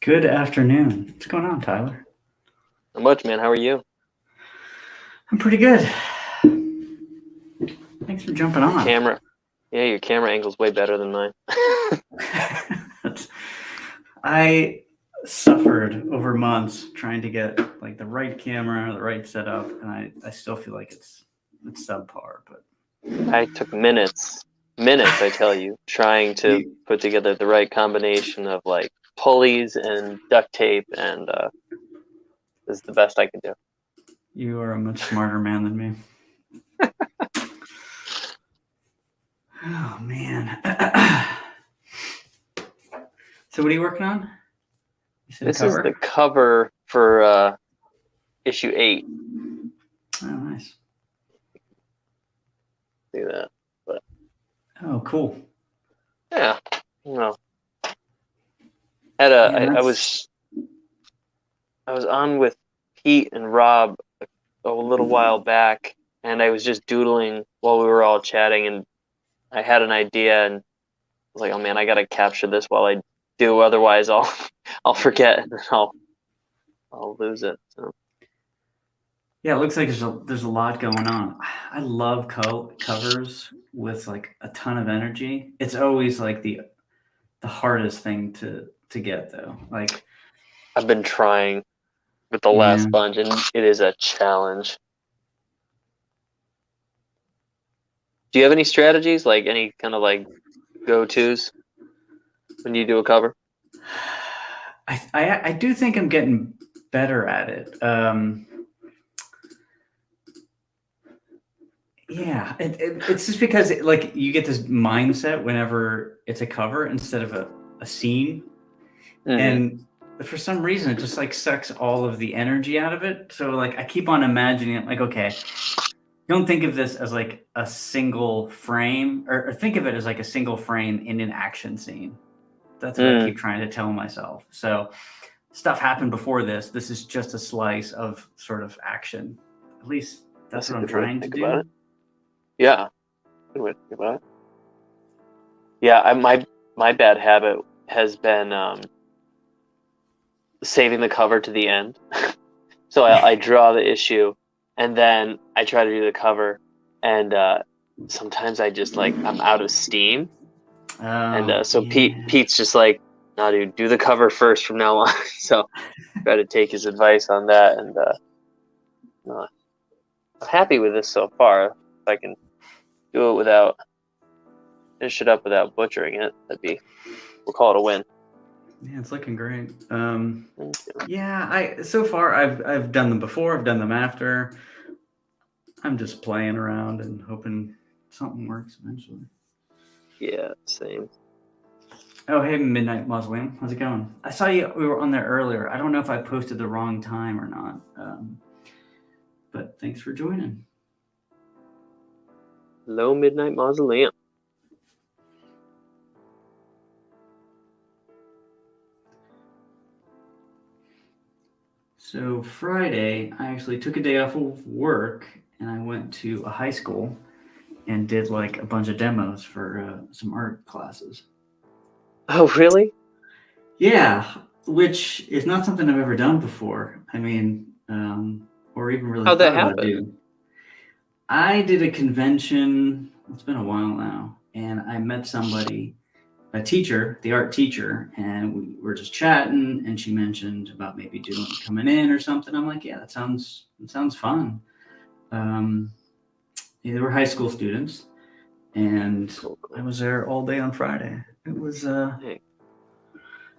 Good afternoon. What's going on, Tyler? Not much, man. How are you? I'm pretty good. Thanks for jumping Your on. camera, yeah, your camera angle's way better than mine. I suffered over months trying to get like the right camera, the right setup, and I still feel like it's subpar. But I took minutes, I tell you, trying to you put together the right combination of like pulleys and duct tape, and this is the best I could do. you are a much smarter man than me. Oh man. So what are you working on? You said a This is cover? the cover for issue 8. Oh, nice. See that? But Oh, cool. yeah, no. Man, I that's was on with Pete and Rob a little while back, and I was just doodling while we were all chatting, and I had an idea, and I was like, "Oh man, I gotta capture this while I do, otherwise I'll I'll forget and I'll lose it." So Yeah, it looks like there's a lot going on. I love covers with like a ton of energy. It's always like the hardest thing to get though. Like, I've been trying with the yeah, last bunch, and it is a challenge. Do you have any strategies, like any kind of like go-tos when you do a cover? I do think I'm getting better at it. Yeah, it's just because like you get this mindset whenever it's a cover instead of a scene, Mm-hmm. and for some reason it just like sucks all of the energy out of it. So like I keep on imagining it like, okay, don't think of this as like a single frame, or think of it as like a single frame in an action scene. That's what I Mm. keep trying to tell myself. So stuff happened before this. This is just a slice of sort of action. At least that's That's a what I'm good way to trying to think about do. it. Yeah, good way to think about it. Yeah, my bad habit has been saving the cover to the end. So I draw the issue, and then I try to do the cover, and sometimes I just like I'm out of steam, and Oh, so yeah. Pete's just like, "No, dude, do the cover first from now on." So try to take his advice on that, and uh, I'm happy with this so far. If I can do it without finish it up without butchering it, we'll call it a win. Yeah, it's looking great. Mm, Yeah, I so far I've done them before, I've done them after. I'm just playing around and hoping something works eventually. yeah, same. Oh, hey, Midnight Mausoleum. How's it going? I saw you. We were on there earlier. I don't know if I posted the wrong time or not, but thanks for joining. Low Midnight Mausoleum. So Friday, I actually took a day off of work and I went to a high school and did like a bunch of demos for some art classes. Oh, really? Yeah, which is not something I've ever done before. I mean, or even really How'd that thought about happen? doing. I did a convention, it's been a while now, and I met somebody, a teacher, the art teacher, and we were just chatting, and she mentioned about maybe coming in or something. I'm like, yeah, that sounds fun. Um, yeah, they were high school students, and Cool, I cool. was there all day on Friday. Hey,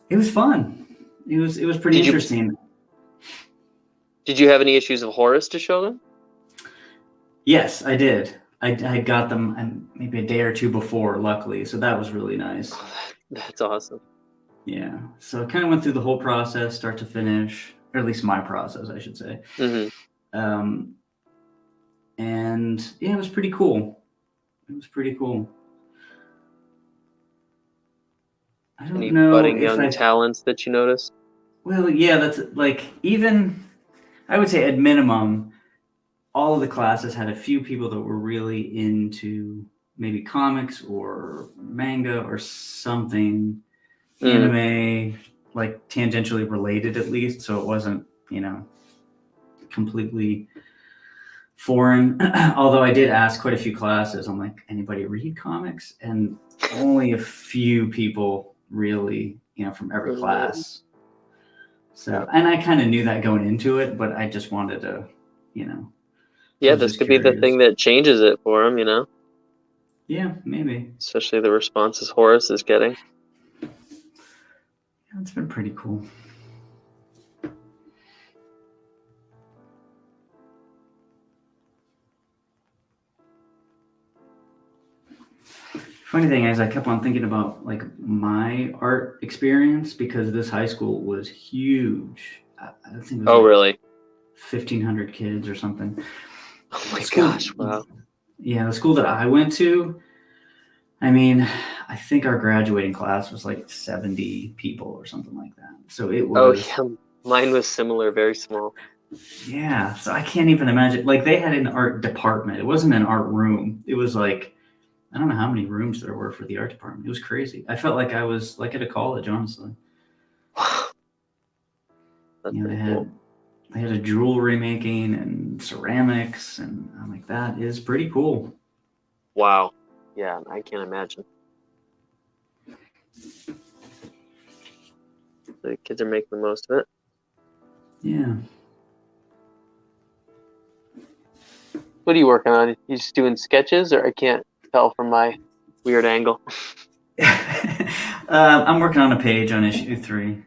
It was fun. It was pretty did you interesting. did you have any issues of Horace to show them? Yes, I did. I got them maybe a day or two before, luckily, so that was really nice. Oh, that's awesome. Yeah, so I kind of went through the whole process, start to finish, or at least my process, I should say. Mm-hmm. Um, and yeah, it was pretty cool. It was pretty cool. I don't Any know budding if young I. talents that you noticed? Well, yeah, that's like even. I would say at minimum, all of the classes had a few people that were really into maybe comics or manga or something, Mm. anime, like tangentially related at least, so it wasn't, completely foreign. Although I did ask quite a few classes, I'm like, anybody read comics? And only a few people really, from every class. So, and I kind of knew that going into it, but I just wanted to, Yeah, this could be the thing that changes it for him, Yeah, maybe. Especially the responses Horace is getting. Yeah, it's been pretty cool. Funny thing is, I kept on thinking about like my art experience because this high school was huge. I think it was really? 1,500 kids or something. Oh my gosh! Wow. Yeah, the school that I went to, I mean, I think our graduating class was like 70 people or something like that. So it was. Oh yeah, mine was similar, very small. Yeah, so I can't even imagine. Like they had an art department. It wasn't an art room. It was like, I don't know how many rooms there were for the art department. It was crazy. I felt like I was like at a college, honestly. That's cool. They had a jewelry making and ceramics, and I'm like, that is pretty cool. Wow. Yeah, I can't imagine. The kids are making the most of it. Yeah. What are you working on? You just doing sketches, or I can't tell from my weird angle? I'm working on a page on issue 3.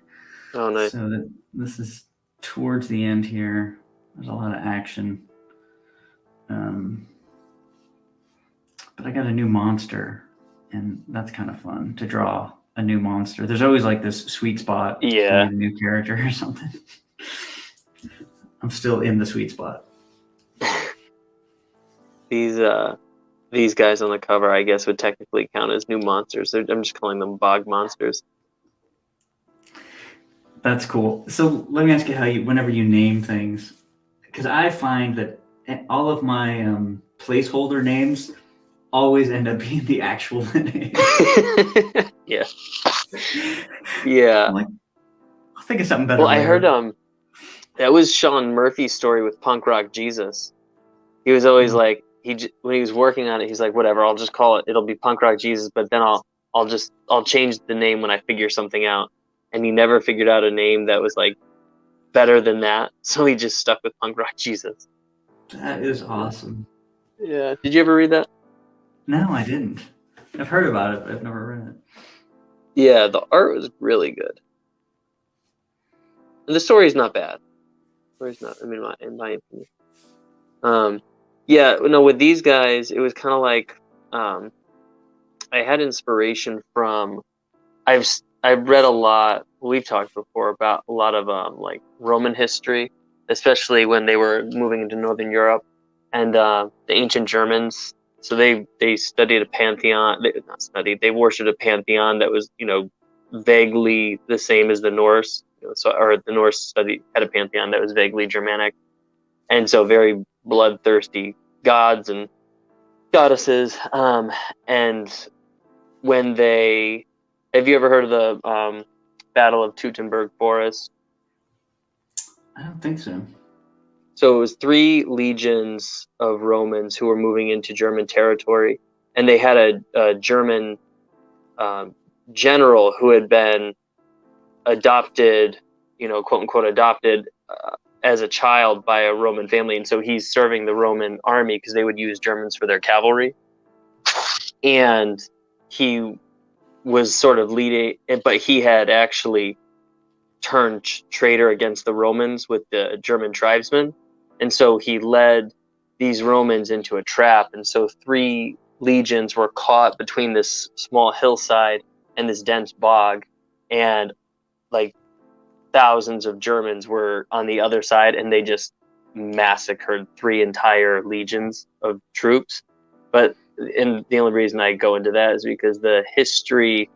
Oh, nice. So this is towards the end here. There's a lot of action. But I got a new monster, and that's kind of fun to draw a new monster. There's always like this sweet spot. Yeah. A new character or something. I'm still in the sweet spot. These guys on the cover, I guess, would technically count as new monsters. I'm just calling them bog monsters. That's cool. So let me ask you whenever you name things, because I find that all of my placeholder names always end up being the actual name. Yeah. Yeah. I'm like, I'll think of something better. Well, I heard that was Sean Murphy's story with Punk Rock Jesus. He was always like, when he was working on it, he's like, whatever, I'll just call it. It'll be Punk Rock Jesus, but then I'll change the name when I figure something out. And he never figured out a name that was like better than that, so he just stuck with Punk Rock Jesus. That is awesome. Yeah. Did you ever read that? No, I didn't. I've heard about it, but I've never read it. Yeah, the art was really good. And the story's not bad. The story's not, in my opinion. Yeah, no, with these guys, it was kind of like I had inspiration from I've read a lot. We've talked before about a lot of like Roman history, especially when they were moving into Northern Europe, and the ancient Germans. So they studied a pantheon. They worshipped a pantheon that was vaguely the same as the Norse. Or the Norse had a pantheon that was vaguely Germanic, and so very bloodthirsty gods and goddesses. And when have you ever heard of the Battle of Teutoburg Forest? I don't think so. So it was 3 legions of Romans who were moving into German territory, and they had a German general who had been adopted, quote unquote adopted as a child by a Roman family, and so he's serving the Roman army because they would use Germans for their cavalry, and he was sort of leading, but he had actually turned traitor against the Romans with the German tribesmen, and so he led these Romans into a trap, and so 3 legions were caught between this small hillside and this dense bog, and like thousands of Germans were on the other side, and they just massacred 3 entire legions of troops. And the only reason I go into that is because the history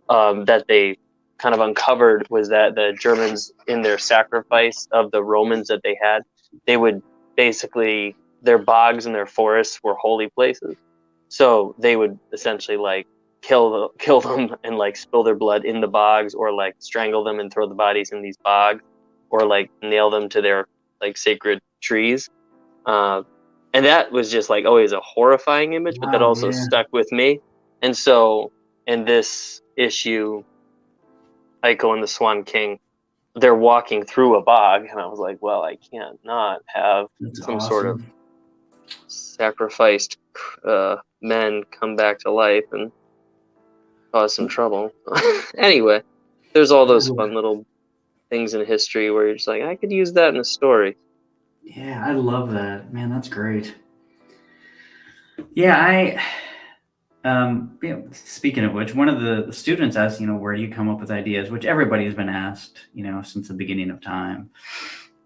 that they kind of uncovered was that the Germans, in their sacrifice of the Romans that they had, they would basically, their bogs and their forests were holy places. So they would essentially like kill them and like spill their blood in the bogs, or like strangle them and throw the bodies in these bogs, or like nail them to their like sacred trees. And that was just like always a horrifying image, but that Wow, also yeah. stuck with me. And so in this issue, Aiko and the Swan King, they're walking through a bog, and I was like, well, I can't not have That's some sort of awesome. sacrificed men come back to life and cause some trouble. Anyway, there's all those fun little things in history where you're just like, I could use that in a story. Yeah, I love that. Man, that's great. Yeah, speaking of which, one of the students asked, where do you come up with ideas, which everybody has been asked, since the beginning of time.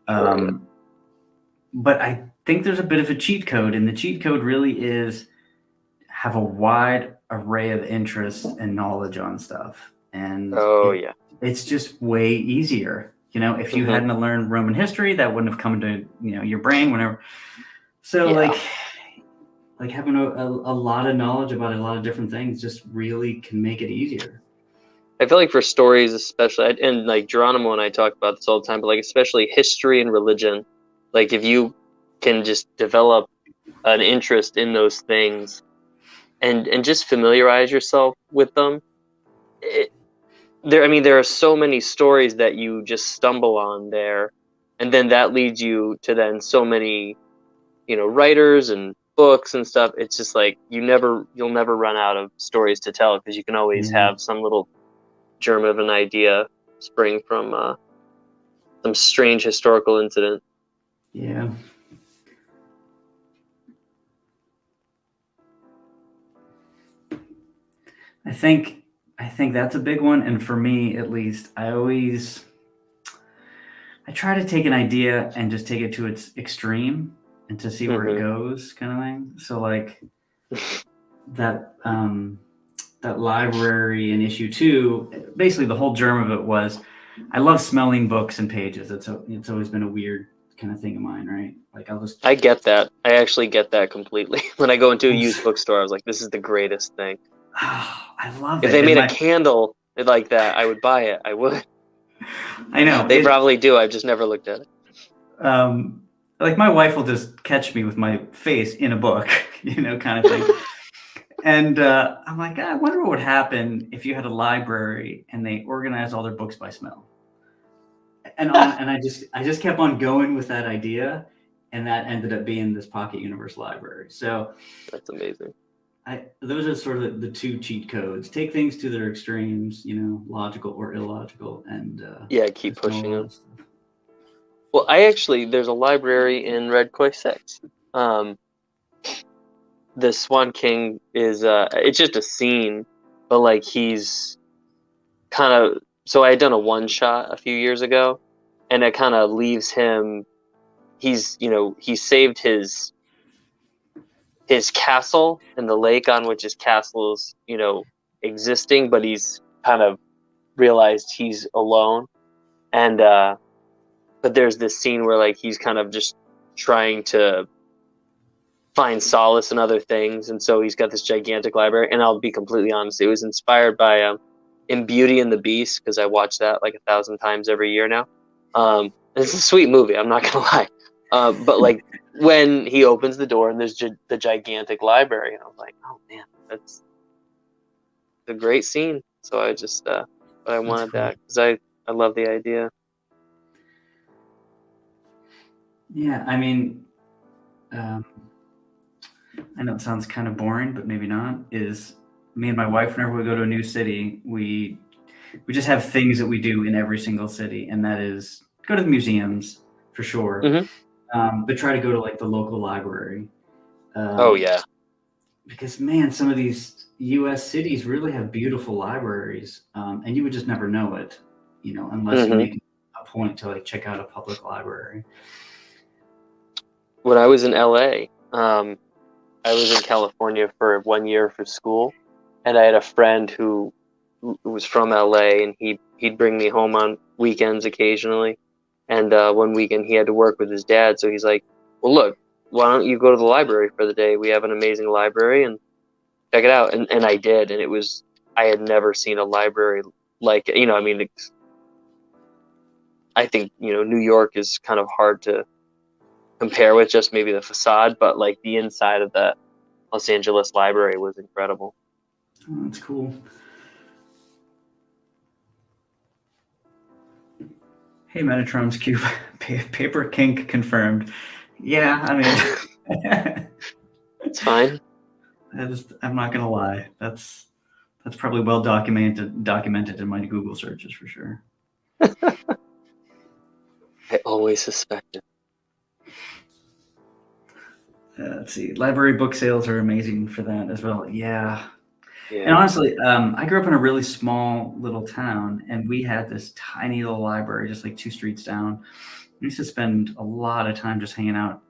But I think there's a bit of a cheat code, and the cheat code really is have a wide array of interests and knowledge on stuff. And it's just way easier. If you hadn't learned Roman history, that wouldn't have come to, your brain whenever. So like having a lot of knowledge about a lot of different things just really can make it easier. I feel like for stories, especially, and like Geronimo and I talk about this all the time, but like especially history and religion, like if you can just develop an interest in those things and just familiarize yourself with them, there are so many stories that you just stumble on there, and then that leads you to then so many, writers and books and stuff. It's just like you'll never run out of stories to tell, because you can always have some little germ of an idea spring from some strange historical incident. Yeah. I think that's a big one, and for me at least, I try to take an idea and just take it to its extreme and to see where it goes, kind of thing. So like that library in issue 2, basically the whole germ of it was I love smelling books and pages. It's always been a weird kind of thing of mine, right? Like I get that. I actually get that completely. When I go into a used bookstore, I was like, this is the greatest thing. I love it. If they made a candle like that, I would buy it. I would. I know. They probably do. I've just never looked at it. Like my wife will just catch me with my face in a book, kind of thing. And I'm like, I wonder what would happen if you had a library and they organized all their books by smell. And I just kept on going with that idea, and that ended up being this Pocket Universe library. So that's amazing. Those are sort of the 2 cheat codes. Take things to their extremes, logical or illogical, and keep pushing them. Well, there's a library in Red Koi 6. The Swan King is it's just a scene, but like he's kind of, so I had done a one shot a few years ago, and it kind of leaves him, he saved his castle and the lake on which his castle is, existing, but he's kind of realized he's alone. And but there's this scene where like he's kind of just trying to find solace in other things, and so he's got this gigantic library. And I'll be completely honest, it was inspired by in Beauty and the Beast, because I watch that like 1,000 times every year now. It's a sweet movie, I'm not gonna lie, but like when he opens the door and there's the gigantic library, and I was like, oh man, that's a great scene. So I just but I wanted that because I love the idea. Yeah, I mean, I know it sounds kind of boring, but maybe not, is me and my wife, whenever we go to a new city, we just have things that we do in every single city, and that is go to the museums for sure, but try to go to like the local library. Because man, some of these U.S. cities really have beautiful libraries, and you would just never know it, unless you make a point to like check out a public library. When I was in LA, I was in California for 1 year for school, and I had a friend who was from LA, and he'd bring me home on weekends occasionally. And one weekend he had to work with his dad, so he's like, well, look, why don't you go to the library for the day? We have an amazing library, and check it out. And I did, and I had never seen a library like it. I mean, I think, New York is kind of hard to compare with just maybe the facade, but like the inside of that Los Angeles library was incredible. Oh, that's cool. Hey, Metatron's Cube, paper kink confirmed. Yeah, I mean, It's fine. I'm not gonna lie. That's probably well documented in my Google searches for sure. I always suspected. Let's see. Library book sales are amazing for that as well. Yeah. Yeah. And honestly, I grew up in a really small little town, and we had this tiny little library just like 2 streets down. We used to spend a lot of time just hanging out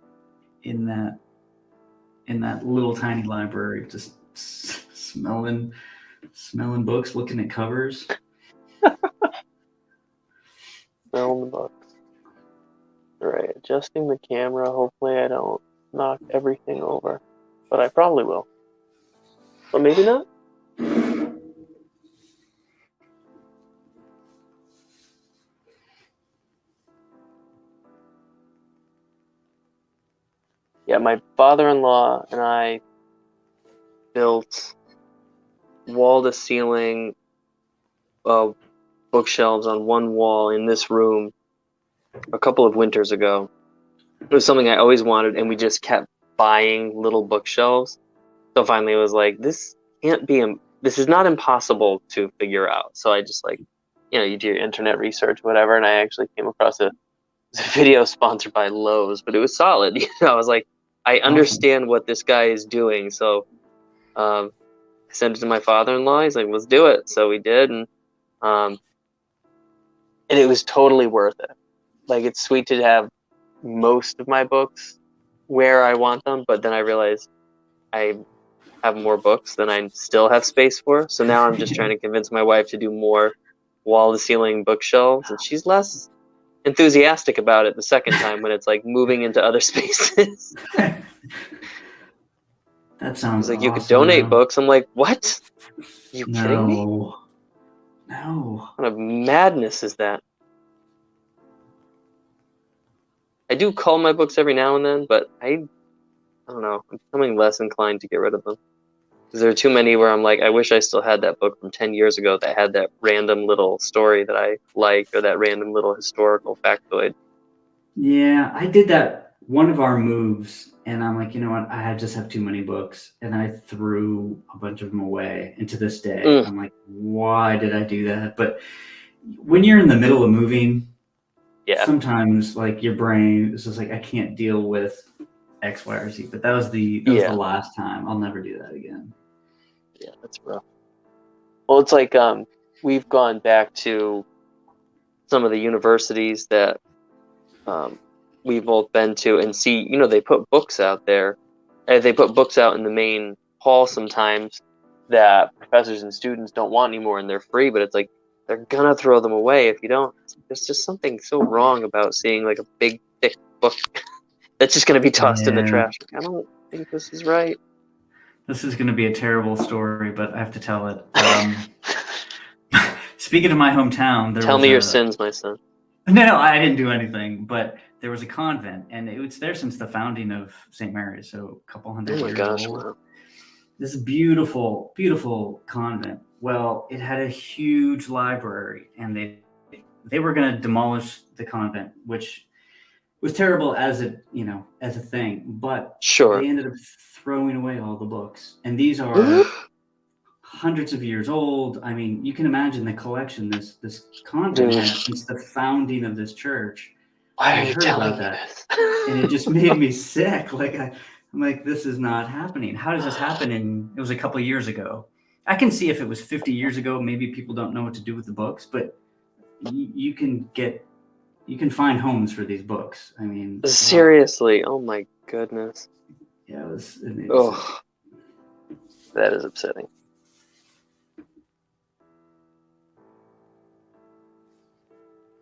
in that little tiny library, just smelling books, looking at covers. Smelling the books. All right, adjusting the camera. Hopefully I don't knock everything over, but I probably will. But maybe not. Yeah, my father-in-law and I built wall-to-ceiling bookshelves on one wall in this room a couple of winters ago. It was something I always wanted, and we just kept buying little bookshelves. So finally it was like, this is not impossible to figure out. So I just you do your internet research, whatever, and I actually came across a video sponsored by Lowe's, but it was solid. I was like, I understand what this guy is doing. So I sent it to my father-in-law. He's like, let's do it. So we did, and it was totally worth it. Like, it's sweet to have most of my books where I want them, but then I realized I have more books than I still have space for. So now I'm just trying to convince my wife to do more wall-to-ceiling bookshelves, and she's less enthusiastic about it the second time when it's like moving into other spaces. That sounds like, awesome, you could donate books. I'm like, what? Are you kidding me? No. What kind of madness is that? I do cull my books every now and then, but I don't know. I'm becoming less inclined to get rid of them. Because there are too many where I'm like, I wish I still had that book from 10 years ago that had that random little story that I liked, or that random little historical factoid. Yeah, I did that one of our moves, and I'm like, you know what? I just have too many books, and I threw a bunch of them away. And to this day, I'm like, why did I do that? But when you're in the middle of moving, sometimes like your brain is just like, I can't deal with X, Y, or Z. But that was the last time. I'll never do that again. Yeah, that's rough. Well, it's like we've gone back to some of the universities that we've both been to, and see, they put books out there. They put books out in the main hall sometimes that professors and students don't want anymore, and they're free, but it's like, they're gonna throw them away if you don't. There's just something so wrong about seeing like a big, thick book that's just gonna be tossed in the trash. I don't think this is right. This is gonna be a terrible story, but I have to tell it. Speaking of my hometown, tell me your sins, my son. No, I didn't do anything, but there was a convent, and it's there since the founding of St. Mary's, so a couple hundred years old. Wow. This beautiful, beautiful convent. Well, it had a huge library, and they were going to demolish the convent, which was terrible as a thing, but they ended up throwing away all the books, and these are hundreds of years old. I mean, you can imagine the collection this convent had since the founding of this church. Why are you telling me this? And it just made me sick. Like, I'm like, this is not happening. How does this happen? And it was a couple of years ago. I can see if it was 50 years ago, maybe people don't know what to do with the books, but you can find homes for these books. I mean, seriously, oh my goodness. Yeah, it was that is upsetting.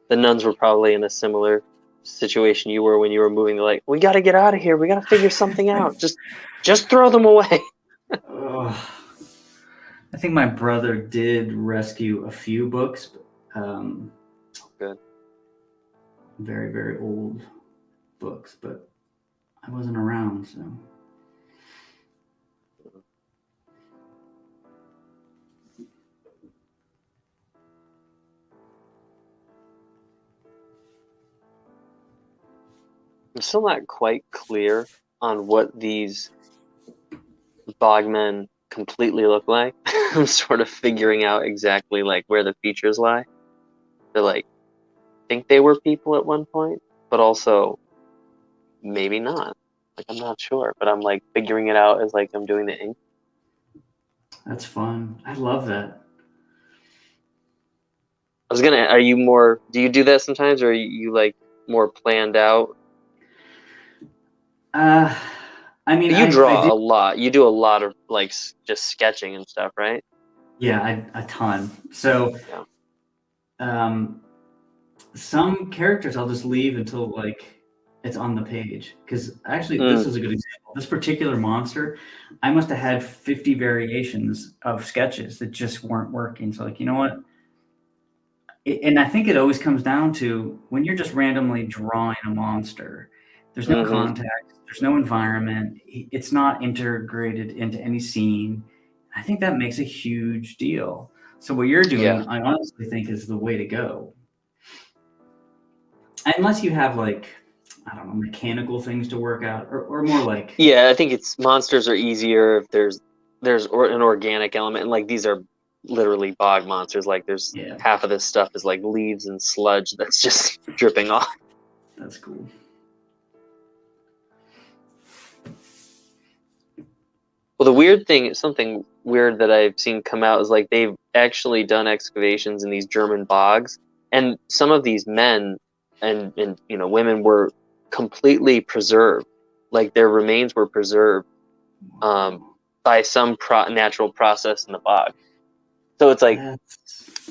The nuns were probably in a similar situation you were when you were moving. They're like, we got to get out of here. We got to figure something out. Just throw them away. I think my brother did rescue a few books, Good. very, very old books, but I wasn't around, so. I'm still not quite clear on what these bogmen completely look like. I'm sort of figuring out exactly like where the features lie. They're like, think they were people at one point, but also maybe not. Like I'm not sure, but I'm like figuring it out as like I'm doing the ink. That's fun. I love that. Are you more, do you do that sometimes, or are you like more planned out? Uh, I mean, You I draw do. a lot. You do a lot of like just sketching and stuff, right? Yeah, a ton. So, Yeah. um, some characters I'll just leave until like it's on the page. Because actually, this Mm, is a good example. This particular monster, I must have had 50 variations of sketches that just weren't working. So, like, you know what? And I think it always comes down to when you're just randomly drawing a monster, there's no mm-hmm. context, there's no environment, it's not integrated into any scene. I think that makes a huge deal. So what you're Yeah. doing, I honestly think is the way to go. Unless you have like, I don't know, mechanical things to work out, or more like, Yeah, I think it's monsters are easier if an organic element, and like these are literally bog monsters. Like there's yeah, half of this stuff is like leaves and sludge that's just dripping off. that's cool. Well, the weird thing, something weird that I've seen come out is like they've actually done excavations in these German bogs, and some of these men and women were completely preserved, like their remains were preserved um, by some natural process in the bog. So it's like That's,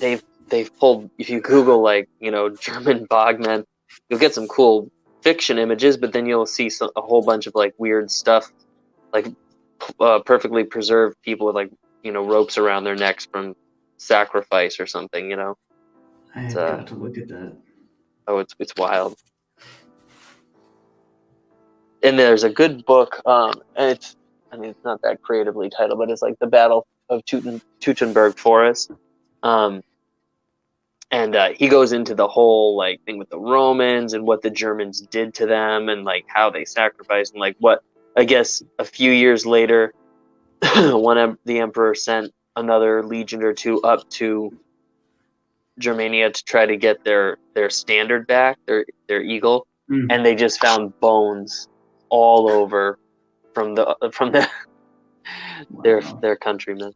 they've pulled. If you Google like German bogmen, you'll get some cool fiction images, but then you'll see a whole bunch of like weird stuff, like perfectly preserved people with like ropes around their necks from sacrifice or something. I It's have got to look at that. it's wild. And there's a good book, and it's not that creatively titled, but it's like the Battle of Teutoburg Forest. Um, and he goes into the whole like thing with the Romans and what the Germans did to them and like how they sacrificed and like what I guess a few years later, the emperor sent another legion or two up to Germania to try to get their standard back, their eagle, Mm. and they just found bones all over from Wow. their countrymen.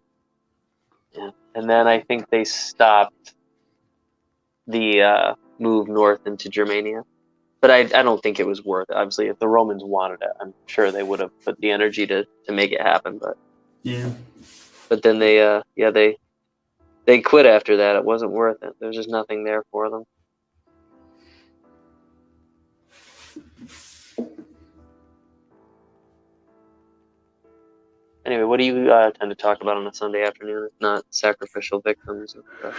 Yeah, and then I think they stopped the move north into Germania. But I don't think it was worth it. Obviously, if the Romans wanted it, I'm sure they would have put the energy to make it happen. Yeah. But then they quit after that. It wasn't worth it. There's just nothing there for them. Anyway, what do you tend to talk about on a Sunday afternoon? If not sacrificial victims of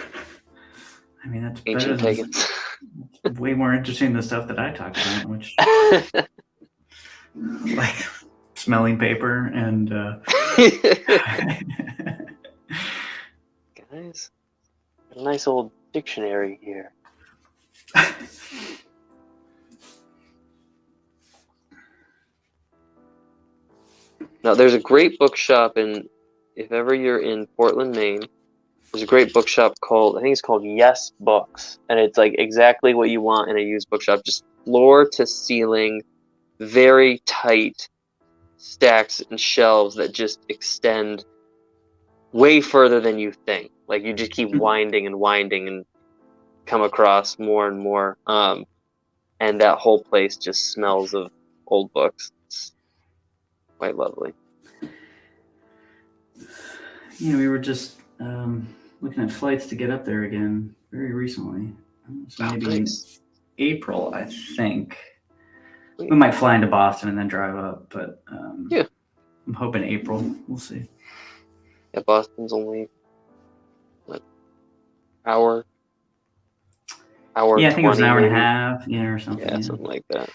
I mean, that's better ancient than pagans. way more interesting than the stuff that I talk about, which like smelling paper and Guys, got a nice old dictionary here. Now, there's a great bookshop if ever you're in Portland, Maine, there's a great bookshop I think it's called Yes Books. And it's like exactly what you want in a used bookshop, just floor to ceiling, very tight stacks and shelves that just extend way further than you think. Like you just keep winding and winding and come across more and more. And that whole place just smells of old books. It's quite lovely. we were just looking at flights to get up there again very recently. So maybe Nice. in April, I think. Sweet. We might fly into Boston and then drive up, but Yeah. I'm hoping April. We'll see. Yeah, Boston's only what hour Yeah, I think it was 20 an hour and a maybe. half, or something. Yeah, something like that.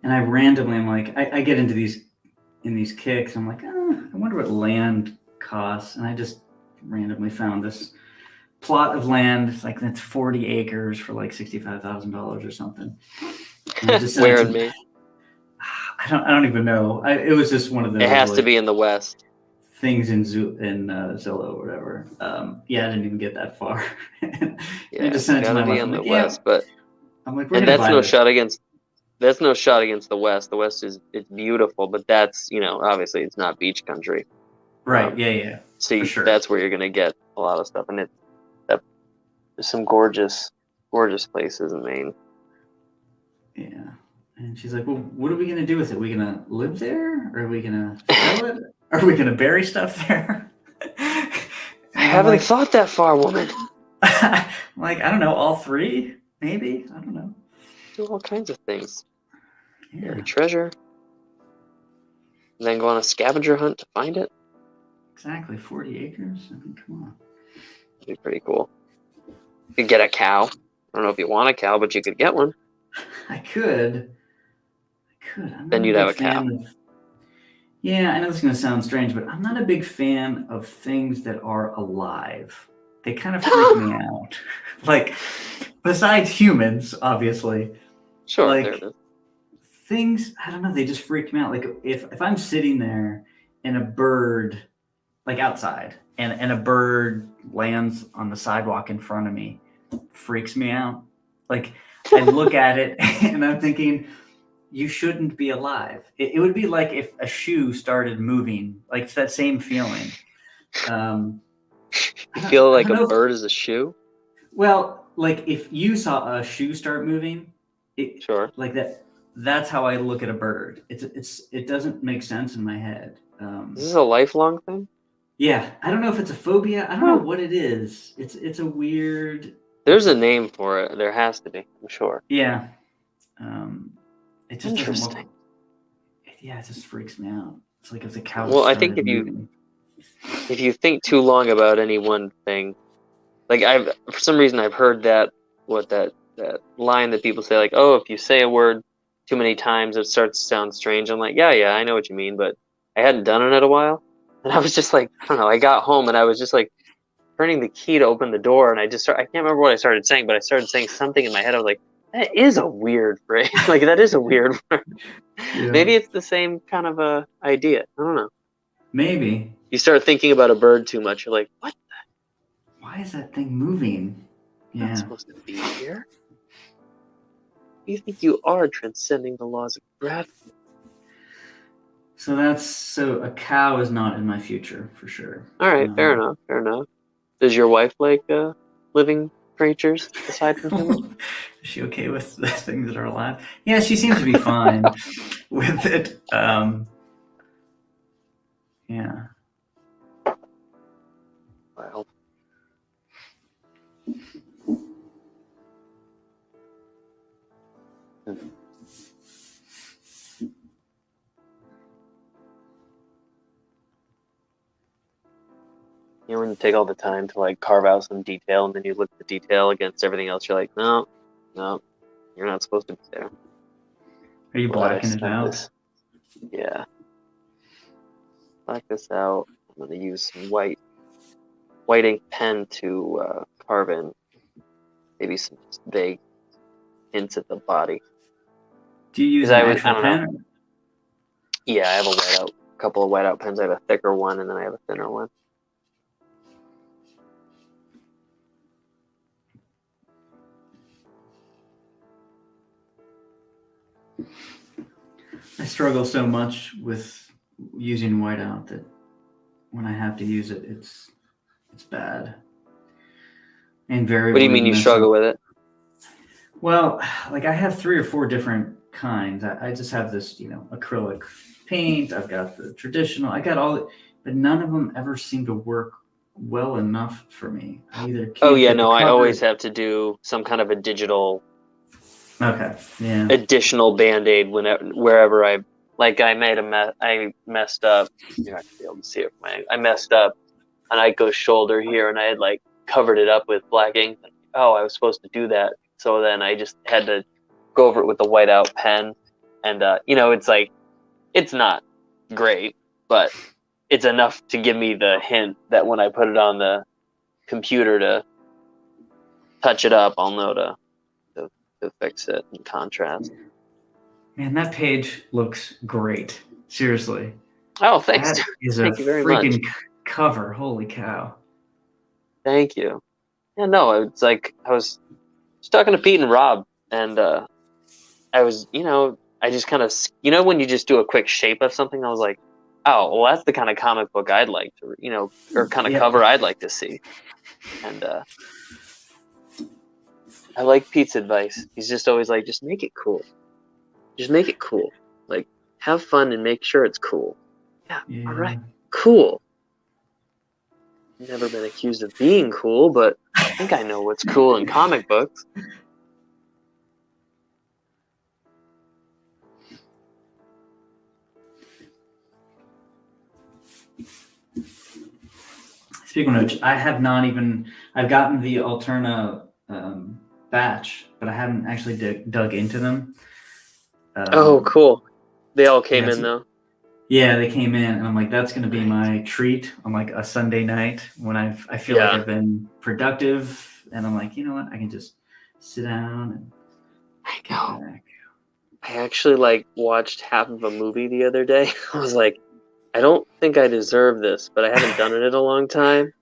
And I randomly, I'm like, I get into these kicks. I'm like, I wonder what land costs, and I just randomly found this plot of land. It's like that's 40 acres for like $65,000 or something. And I just sent Where it in to. Maine? I don't even know. It was just one of those. It has to like, be in the West. things in Zillow or whatever. Yeah, I didn't even get that far. And Yeah, I just it's sent it to gotta my be wife. in I'm the like, West, but we're and gonna that's buy no this. shot against the West. The West is it's beautiful, but that's obviously it's not beach country. Right? Yeah, So for sure. that's where you're gonna get a lot of stuff, and there's some gorgeous places in Maine. Yeah. And she's like, well, what are we going to do with it? Are we going to live there? Or are we going to sell it? Are we going to bury stuff there? I haven't thought that far, woman. I'm like, I don't know, all three? Maybe? I don't know. Do all kinds of things. Yeah. Bury treasure. And then go on a scavenger hunt to find it. Exactly. 40 acres? I mean, come on. That'd be pretty cool. You could get a cow. I don't know if you want a cow, but you could get one. I could. I'm Then not you'd a have big a cow. fan of. Yeah, I know this is going to sound strange, but I'm not a big fan of things that are alive. They kind of freak me out. Like, besides humans, obviously. Sure, like, there it is. Things, I don't know, they just freak me out. Like, if I'm sitting there and a bird, like outside, and a bird lands on the sidewalk in front of me, freaks me out. Like, I look at it and I'm thinking, you shouldn't be alive. It would be like if a shoe started moving. Like, it's that same feeling. You feel like a bird is a shoe? Well, like if you saw a shoe start moving, Sure. Like that's how I look at a bird. It doesn't make sense in my head. Is this a lifelong thing? Yeah, I don't know if it's a phobia. I don't know what it is. It's a weird. There's a name for it. There has to be, I'm sure. Yeah. It just Interesting. doesn't look. Yeah, it just freaks me out. It's like if the couch. Well, I think moving. if you think too long about any one thing, like for some reason I've heard that line that people say, like, oh, if you say a word too many times, it starts to sound strange. I'm like, yeah, I know what you mean, but I hadn't done it in a while, and I was just like, I don't know. I got home and I was just like turning the key to open the door, and I can't remember what I started saying, but I started saying something in my head. I was like, that is a weird phrase. Like, that is a weird word. Yeah. Maybe it's the same kind of a idea. I don't know. Maybe. You start thinking about a bird too much. You're like, what? Why is that thing moving? Yeah. Not supposed to be here. You think you are transcending the laws of gravity. So a cow is not in my future for sure. All right, fair enough. Does your wife like living creatures aside from humans? Is she okay with the things that are alive? Yeah, she seems to be fine with it. Yeah. Well. When you take all the time to like carve out some detail, and then you look at the detail against everything else, you're like, no, you're not supposed to be there. Are you blacking it out? Yeah. Black this out. I'm going to use some white ink pen to carve in maybe some vague hints at the body. Do you use an actual pen? Know. Yeah, I have a couple of whiteout pens. I have a thicker one, and then I have a thinner one. I struggle so much with using whiteout that when I have to use it, it's bad. And very. What do you mean you struggle with it? Well, like I have 3 or 4 different kinds. I just have this, acrylic paint. I've got the traditional. I got all, but none of them ever seem to work well enough for me. I either can't I always have to do some kind of a digital. Okay. Yeah. Additional Band-Aid wherever I like I made a mess. I messed up. You're not gonna be able to see it. I messed up on Aiko's shoulder here, and I had like covered it up with black ink. Oh, I was supposed to do that. So then I just had to go over it with a whiteout pen, and it's like it's not great, but it's enough to give me the hint that when I put it on the computer to touch it up, I'll know to fix it in contrast. Man, that page looks great. Seriously. Oh, thanks. That is Thank a you very freaking much. cover. Holy cow. Thank you. Yeah, no, it's like I was talking to Pete and Rob, and I was, I just kind of, when you just do a quick shape of something, I was like, oh, well, that's the kind of comic book I'd like to, or kind of Yep. cover I'd like to see. And I like Pete's advice. He's just always like, just make it cool. Just make it cool. Like, have fun and make sure it's cool. Yeah. All right. Cool. Never been accused of being cool, but I think I know what's cool in comic books. Speaking of which, I've gotten the Alterna batch, but I haven't actually dug into them. Oh, cool. They all came in, though. Yeah, they came in, and I'm like, that's going to be my treat on like a Sunday night when I feel like I've been productive, and I'm like, you know what, I can just sit down and get back. I actually watched half of a movie the other day. I was like, I don't think I deserve this, but I haven't done it in a long time.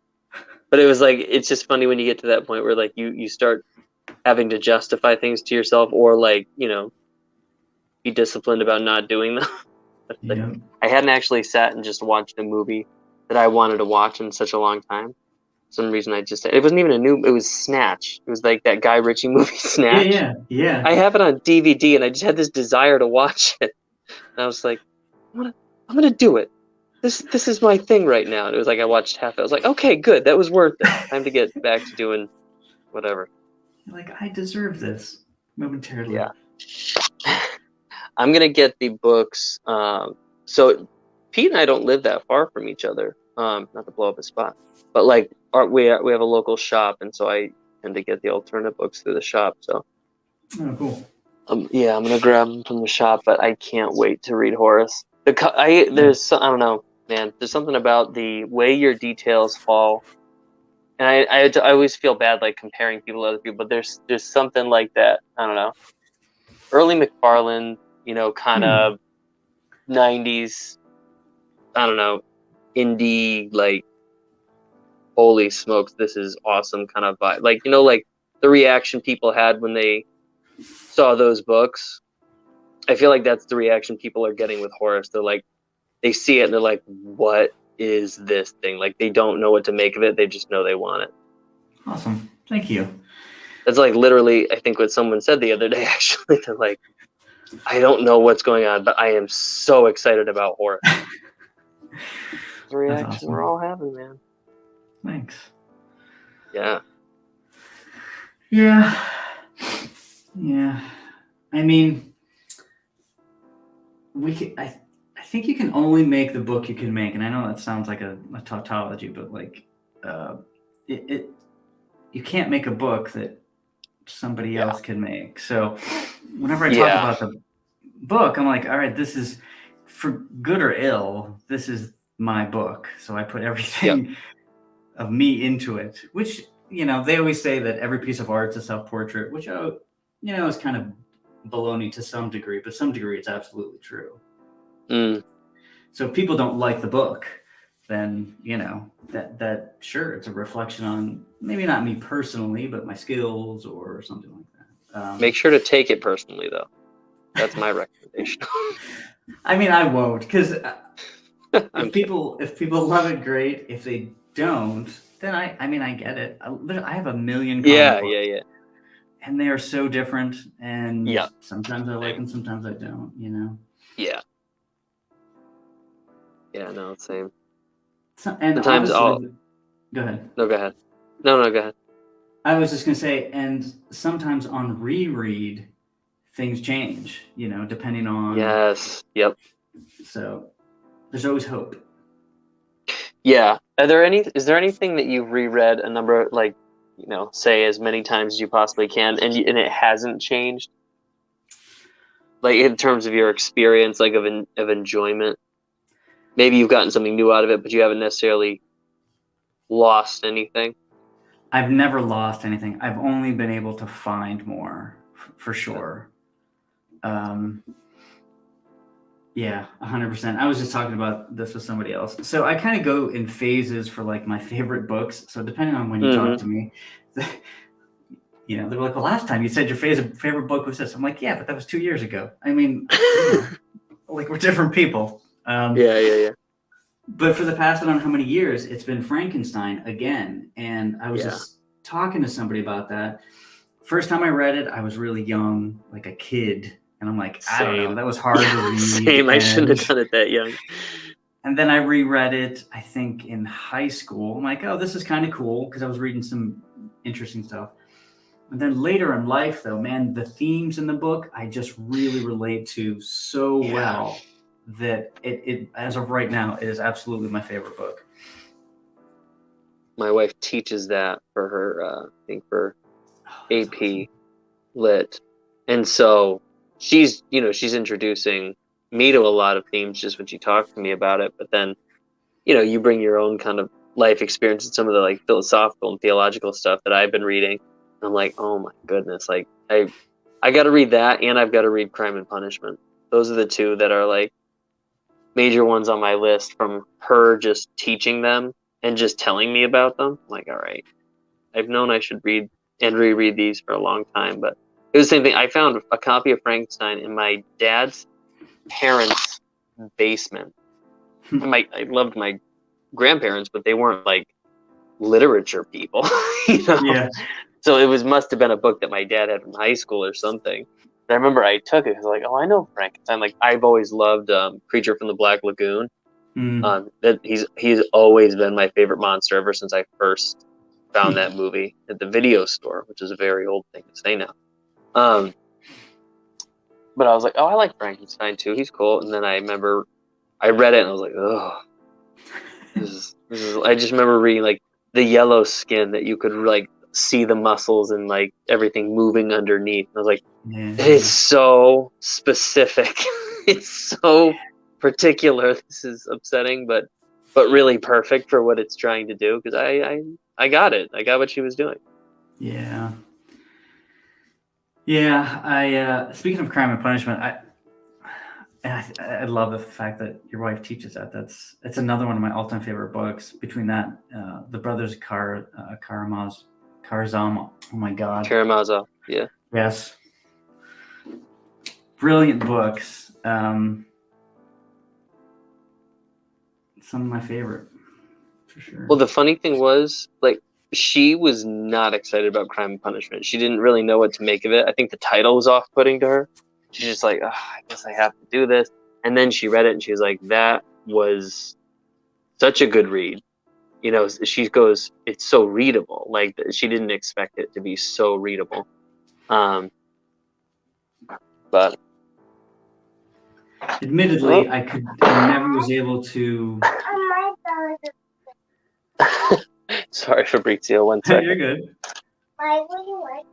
But it was like, it's just funny when you get to that point where like you start having to justify things to yourself, or like, be disciplined about not doing them. Yeah. I hadn't actually sat and just watched a movie that I wanted to watch in such a long time. For some reason, it wasn't even it was Snatch. It was like that Guy Ritchie movie, Snatch. Yeah. I have it on DVD, and I just had this desire to watch it. And I was like, I'm gonna do it. This is my thing right now. And it was like I watched half. I was like, okay, good. That was worth it. Time to get back to doing whatever. Like, I deserve this momentarily. Yeah. I'm gonna get the books. So Pete and I don't live that far from each other. Not to blow up his spot, but like we have a local shop, and so I tend to get the alternate books through the shop. So. Oh, cool. Yeah, I'm gonna grab them from the shop, but I can't wait to read Horace. I don't know, man. There's something about the way your details fall, and I always feel bad like comparing people to other people, but there's something like that. I don't know. Early McFarlane, kind of 90s. I don't know, indie, like, holy smokes, this is awesome kind of vibe. Like, like the reaction people had when they saw those books. I feel like that's the reaction people are getting with Horace. They're like, they see it and they're like, what is this thing? Like, they don't know what to make of it. They just know they want it. Awesome. Thank you. That's like literally, I think what someone said the other day, actually. They're like, I don't know what's going on, but I am so excited about Horace. The reaction awesome. We're all having, man. Thanks. Yeah. Yeah. I mean, I think you can only make the book you can make, and I know that sounds like a tautology, but like, you can't make a book that somebody else can make. So whenever I talk about the book, I'm like, all right, this is, for good or ill, this is my book. So I put everything of me into it, which, they always say that every piece of art is a self-portrait, which, is kind of baloney to some degree, but some degree it's absolutely true. So if people don't like the book, then, that sure, it's a reflection on maybe not me personally, but my skills or something like that. Make sure to take it personally, though. That's my recommendation. I mean, I won't, because if people love it, great. If they don't, then I get it. I have a million comic books, yeah. And they are so different, and sometimes I like them, sometimes I don't, Yeah. Yeah, no, same. And sometimes honestly, go ahead. No, go ahead. No, go ahead. I was just going to say, and sometimes on reread, things change, depending on... Yes, yep. So there's always hope. Yeah. Is there anything that you've reread a number, like, say as many times as you possibly can, and it hasn't changed? Like in terms of your experience, like of enjoyment. Maybe you've gotten something new out of it, but you haven't necessarily lost anything. I've never lost anything. I've only been able to find more, for sure. Yeah, 100%. I was just talking about this with somebody else. So I kind of go in phases for like my favorite books. So depending on when you talk to me, they're like, well, last time you said your favorite book was this. I'm like, yeah, but that was 2 years ago. I mean, like we're different people. Yeah. But for the past, I don't know how many years, it's been Frankenstein again. And I was just talking to somebody about that. First time I read it, I was really young, like a kid. And I'm like, I don't know, that was hard to read. Same, I shouldn't have done it that young. And then I reread it, I think, in high school. I'm like, oh, this is kind of cool, because I was reading some interesting stuff. And then later in life, though, man, the themes in the book, I just really relate to so well that it, as of right now, it is absolutely my favorite book. My wife teaches that for her, I think for AP awesome. Lit. And so she's introducing me to a lot of themes just when she talks to me about it. But then, you bring your own kind of life experience and some of the like philosophical and theological stuff that I've been reading. And I'm like, oh my goodness, like I got to read that, and I've got to read Crime and Punishment. Those are the two that are like major ones on my list from her just teaching them and just telling me about them. I'm like, all right, I've known I should read and reread these for a long time, but it was the same thing. I found a copy of Frankenstein in my dad's parents' basement. I loved my grandparents, but they weren't like literature people, Yeah. So it must have been a book that my dad had from high school or something. And I remember I took it because like, oh, I know Frankenstein. Like I've always loved Creature from the Black Lagoon. That he's always been my favorite monster ever since I first found that movie at the video store, which is a very old thing to say now. But I was like, oh, I like Frankenstein too. He's cool. And then I remember I read it and I was like, oh, this is. I just remember reading like the yellow skin that you could like see the muscles and like everything moving underneath. And I was like, it's so specific. It's so particular. This is upsetting, but really perfect for what it's trying to do. Because I got it. I got what she was doing. Yeah. I speaking of Crime and Punishment, I love the fact that your wife teaches that. It's another one of my all-time favorite books. Between that, the Brothers Karamazov. Oh my God. Karamazov. Yeah. Yes. Brilliant books. Some of my favorite, for sure. Well, the funny thing was, like, she was not excited about Crime and Punishment. She didn't really know what to make of it. I think the title was off-putting to her. She's just like, oh, I guess I have to do this. And then she read it and she was like, that was such a good read. She goes, it's so readable. Like she didn't expect it to be so readable. But admittedly, I never was able to. Sorry, Fabrizio. 1 second. You're good. Why would you like that?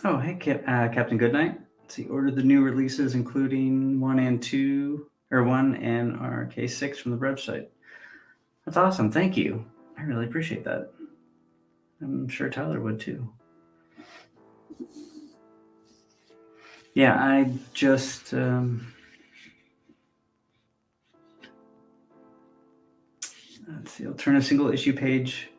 Oh, hey, Captain Goodnight. Let's see, ordered the new releases, including 1 and 2, or 1 and RK6 from the website. That's awesome. Thank you. I really appreciate that. I'm sure Tyler would too. Yeah, I just let's see. I'll turn a single issue page.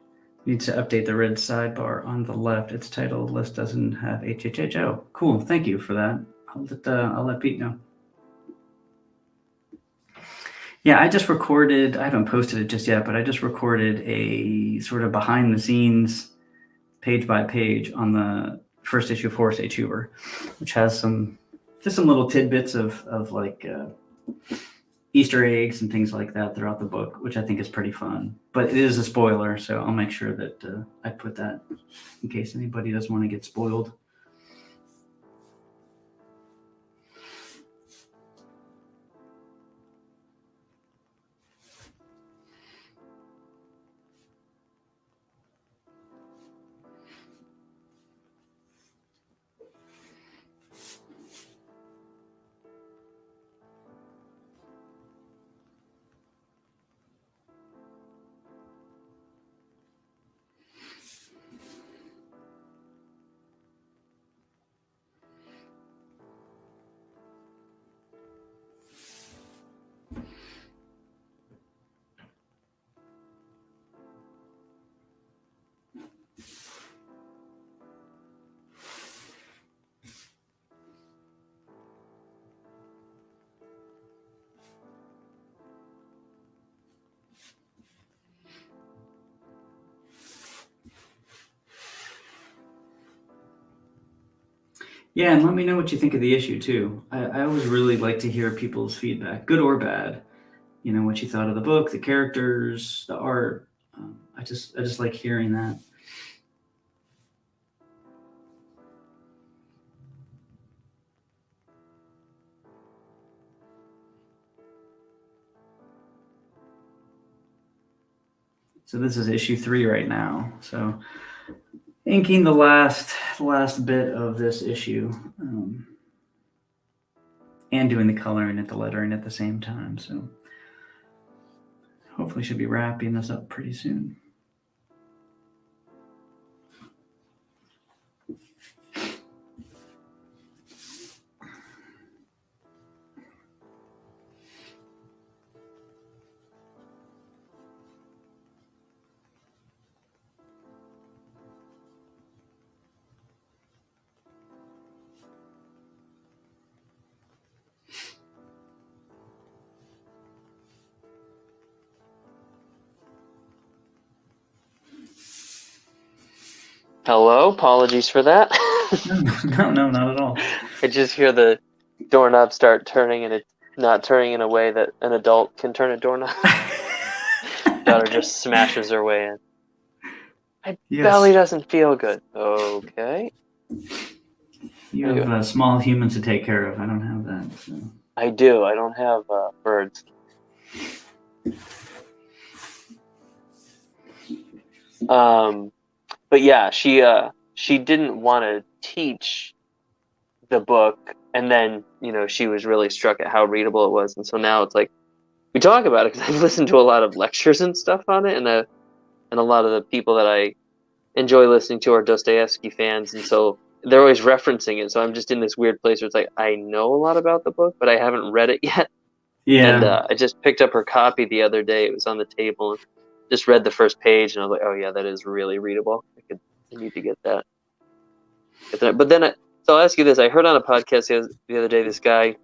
Needs to update the red sidebar on the left. Its title list doesn't have HHH. Oh, cool. Thank you for that. I'll let Pete know. Yeah, I just recorded. I haven't posted it just yet, but I just recorded a sort of behind the scenes, page by page, on the first issue of Horace Hoover, which has some little tidbits of like Easter eggs and things like that throughout the book, which I think is pretty fun. But it is a spoiler, so I'll make sure that I put that in case anybody doesn't want to get spoiled. Yeah, and let me know what you think of the issue too. I always really like to hear people's feedback, good or bad. You know, what you thought of the book, the characters, the art. I just like hearing that. So this is issue 3 right now. So inking the last bit of this issue, and doing the coloring at the lettering at the same time. So hopefully should be wrapping this up pretty soon. Hello, apologies for that. No, not at all. I just hear the doorknob start turning, and it's not turning in a way that an adult can turn a doorknob. Daughter just smashes her way in. My belly doesn't feel good. Okay. You have small humans to take care of. I don't have that. So. I do. I don't have birds. But yeah, she didn't want to teach the book, and then she was really struck at how readable it was, and so now it's like we talk about it because I've listened to a lot of lectures and stuff on it, and a lot of the people that I enjoy listening to are Dostoevsky fans, and so they're always referencing it. So I'm just in this weird place where it's like I know a lot about the book, but I haven't read it yet. Yeah. And I just picked up her copy the other day. It was on the table. And just read the first page, and I was like, "Oh yeah, that is really readable. I need to get that." But then, so I'll ask you this: I heard on a podcast the other day this guy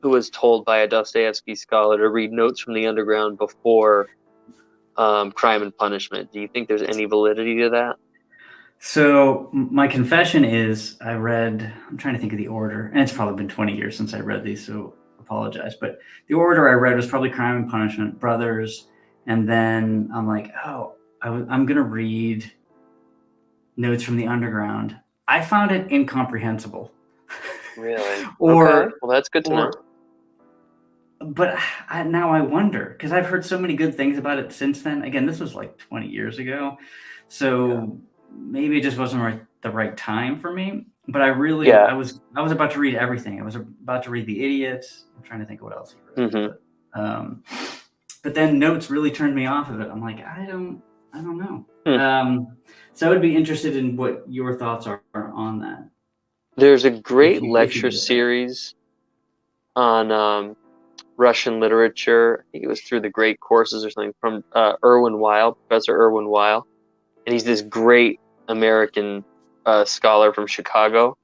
who was told by a Dostoevsky scholar to read Notes from the Underground before Crime and Punishment. Do you think there's any validity to that? So my confession is I'm trying to think of the order, and it's probably been 20 years since I read these, so apologize. But the order I read was probably Crime and Punishment, Brothers, and then I'm like, I'm going to read Notes from the Underground. I found it incomprehensible. Really? Okay. Well, that's good to know. But now I wonder, because I've heard so many good things about it since then. Again, this was like 20 years ago. So maybe it just wasn't the right time for me. but I really, Yeah. I was about to read everything. I was about to read The Idiot. I'm trying to think of what else he wrote. Mm-hmm. But then Notes really turned me off of it. I'm like, I don't know. Hmm. So I would be interested in what your thoughts are on that. There's a great If you lecture get that. series on Russian literature. I think it was through the Great Courses or something from Professor Irwin Weil, and he's this great American scholar from Chicago,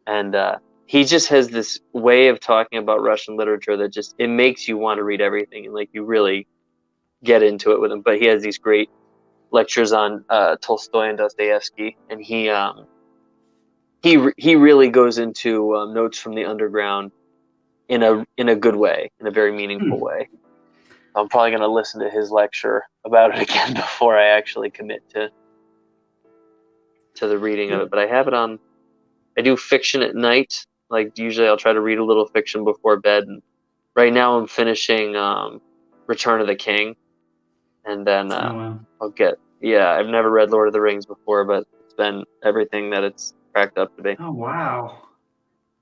and he just has this way of talking about Russian literature that just it makes you want to read everything and like you really get into it with him. But he has these great lectures on Tolstoy and Dostoevsky, and he really goes into Notes from the Underground in a good way, in a very meaningful way. I'm probably going to listen to his lecture about it again before I actually commit to the reading of it. But I have it on. I do fiction at night. Like usually, I'll try to read a little fiction before bed. And right now, I'm finishing Return of the King, and then Oh wow. I'll get. Yeah, I've never read Lord of the Rings before, but it's been everything that it's cracked up to be. Oh wow.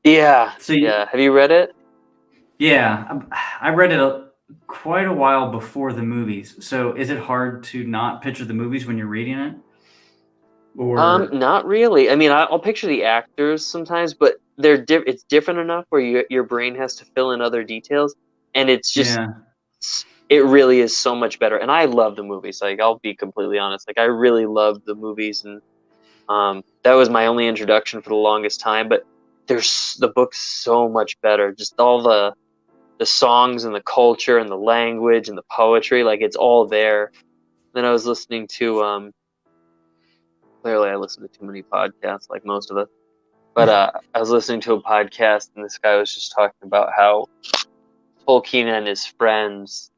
Yeah, So yeah. Have you read it? yeah, I read it quite a while before the movies. So is it hard to not picture the movies when you're reading it? Or Not really. I mean, I'll picture the actors sometimes, but it's different enough where your brain has to fill in other details, and it's just yeah. it really is so much better. And I love the movies. Like I'll be completely honest, like I really loved the movies, and that was my only introduction for the longest time. But the book's so much better. Just all the songs and the culture and the language and the poetry, like it's all there. Then I was listening to clearly I listen to too many podcasts, like most of us. But I was listening to a podcast, and this guy was just talking about how Tolkien and his friends,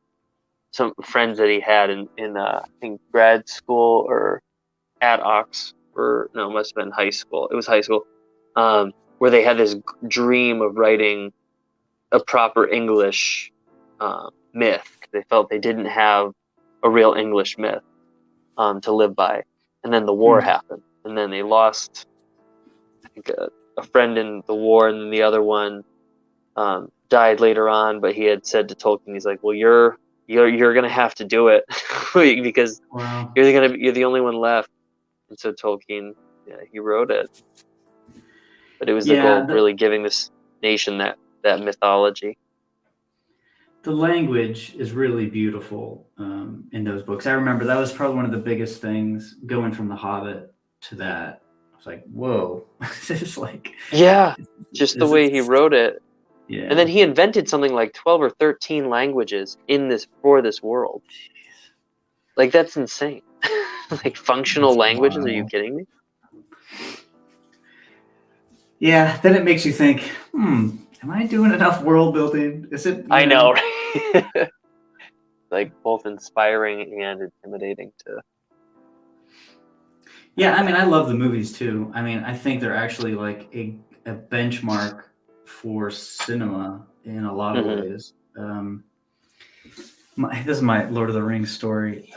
some friends that he had in I think grad school or at Oxford, no, it must have been high school. It was high school, where they had this dream of writing a proper English myth. They felt they didn't have a real English myth to live by, and then the war happened, and then they lost. I think a friend in the war, and then the other one died later on. But he had said to Tolkien, he's like, "Well, you're gonna have to do it because Wow. you're the only one left." And so Tolkien, yeah, he wrote it. But it was the goal Yeah, of really giving this nation that mythology. the language is really beautiful in those books. I remember that was probably one of the biggest things going from The Hobbit to that. I was like, whoa, this is like, Yeah, just the is way he it? wrote it. Yeah. And then he invented something like 12 or 13 languages for this world. Like that's insane. Like functional That's languages, are you wild. kidding me? Yeah, then it makes you think, am I doing enough world building? Is it? I know, right? Like both inspiring and intimidating to. Yeah, I mean, I love the movies too. I mean, I think they're actually like a benchmark for cinema in a lot of ways. This is my Lord of the Rings story.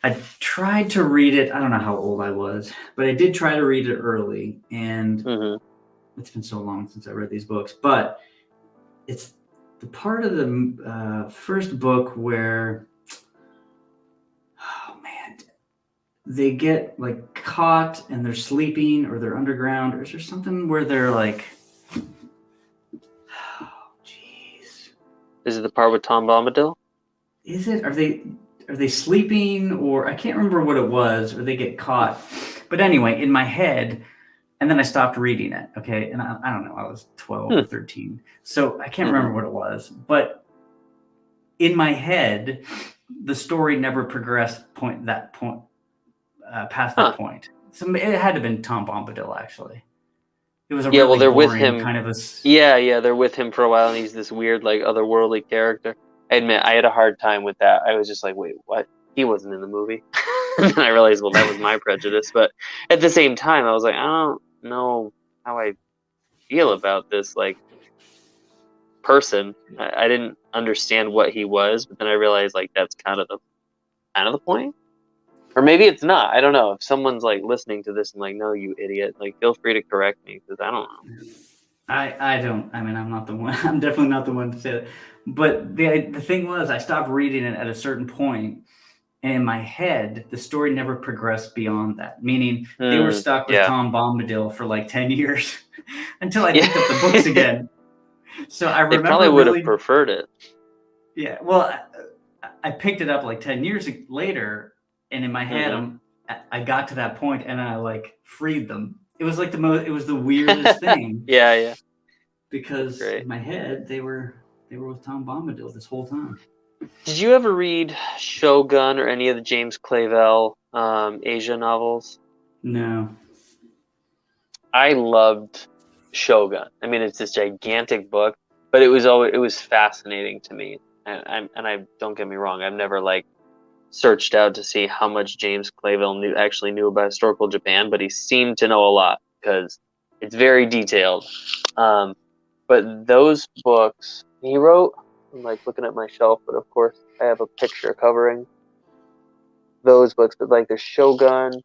I tried to read it. I don't know how old I was, but I did try to read it early, and it's been so long since I read these books. But it's the part of the first book where, oh man, they get like caught and they're sleeping or they're underground, or is there something where they're like, oh jeez, Is it the part with Tom Bombadil? is it? Are they sleeping, or I can't remember what it was, or they get caught. But anyway, in my head, and then I stopped reading it. Okay, and I don't know, I was 12 or 13, so I can't remember what it was. But in my head, the story never progressed past that point. So it had to have been Tom Bombadil, actually. It was a really they're boring with him. kind of a. Yeah, they're with him for a while, and he's this weird, like, otherworldly character. I admit, I had a hard time with that. I was just like, wait, what? He wasn't in the movie. And then I realized, well, that was my prejudice. But at the same time, I was like, I don't know how I feel about this, like, person. I didn't understand what he was, but then I realized, like, that's kind of the point. Or maybe it's not. I don't know. If someone's like listening to this and like, no, you idiot, like feel free to correct me because I don't know. I don't. I mean, I'm not the one. I'm definitely not the one to say that. But the thing was, I stopped reading it at a certain point, and in my head, the story never progressed beyond that. Meaning, they were stuck with Yeah. Tom Bombadil for like 10 years until I Yeah. picked up the books again. So I They remember probably would have really, preferred it. yeah. Well, I picked it up like 10 years later, and in my head, Mhm. I got to that point, and I like freed them. It was like it was the weirdest thing. Yeah. That's Because great. in my head they were with Tom Bombadil this whole time. Did you ever read Shogun or any of the James Clavell Asia novels? No. I loved Shogun. I mean, it's this gigantic book, but it was fascinating to me. And I don't get me wrong, I've never like searched out to see how much James Clavell actually knew about historical Japan, but he seemed to know a lot because it's very detailed. But those books he wrote, I'm like looking at my shelf, but of course I have a picture covering those books. But like there's Shogun,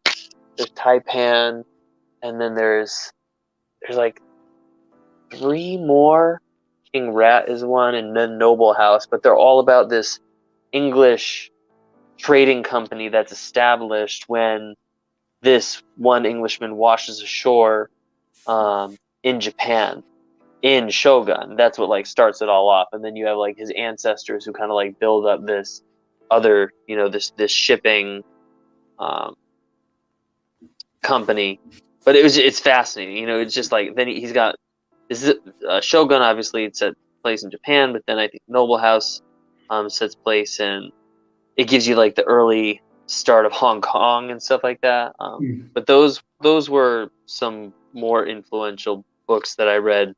there's Taipan, and then there's like three more. King Rat is one, and then Noble House, but they're all about this English trading company that's established when this one Englishman washes ashore in Japan in Shogun. That's what like starts it all off, and then you have like his ancestors who kind of like build up this other, this shipping company. But it's fascinating. It's just like then he's got this is Shogun. Obviously, it's set place in Japan, but then I think Noble House sets place in. It gives you like the early start of Hong Kong and stuff like that. But those were some more influential books that I read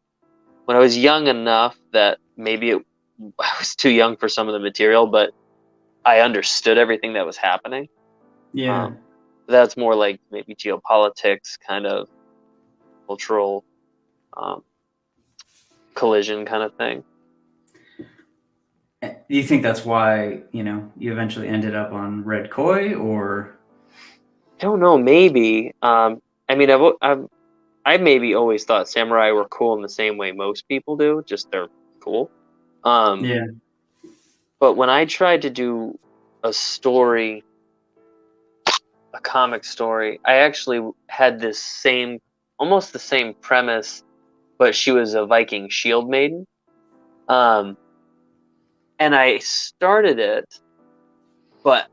when I was young enough that maybe I was too young for some of the material, but I understood everything that was happening. Yeah. That's more like maybe geopolitics, kind of cultural collision kind of thing. Do you think that's why, you eventually ended up on Red Koi, or? I don't know, maybe. I mean, I maybe always thought samurai were cool in the same way most people do, just they're cool. Yeah. But when I tried to do a story, a comic story, I actually had this almost the same premise, but she was a Viking shield maiden. And I started it, but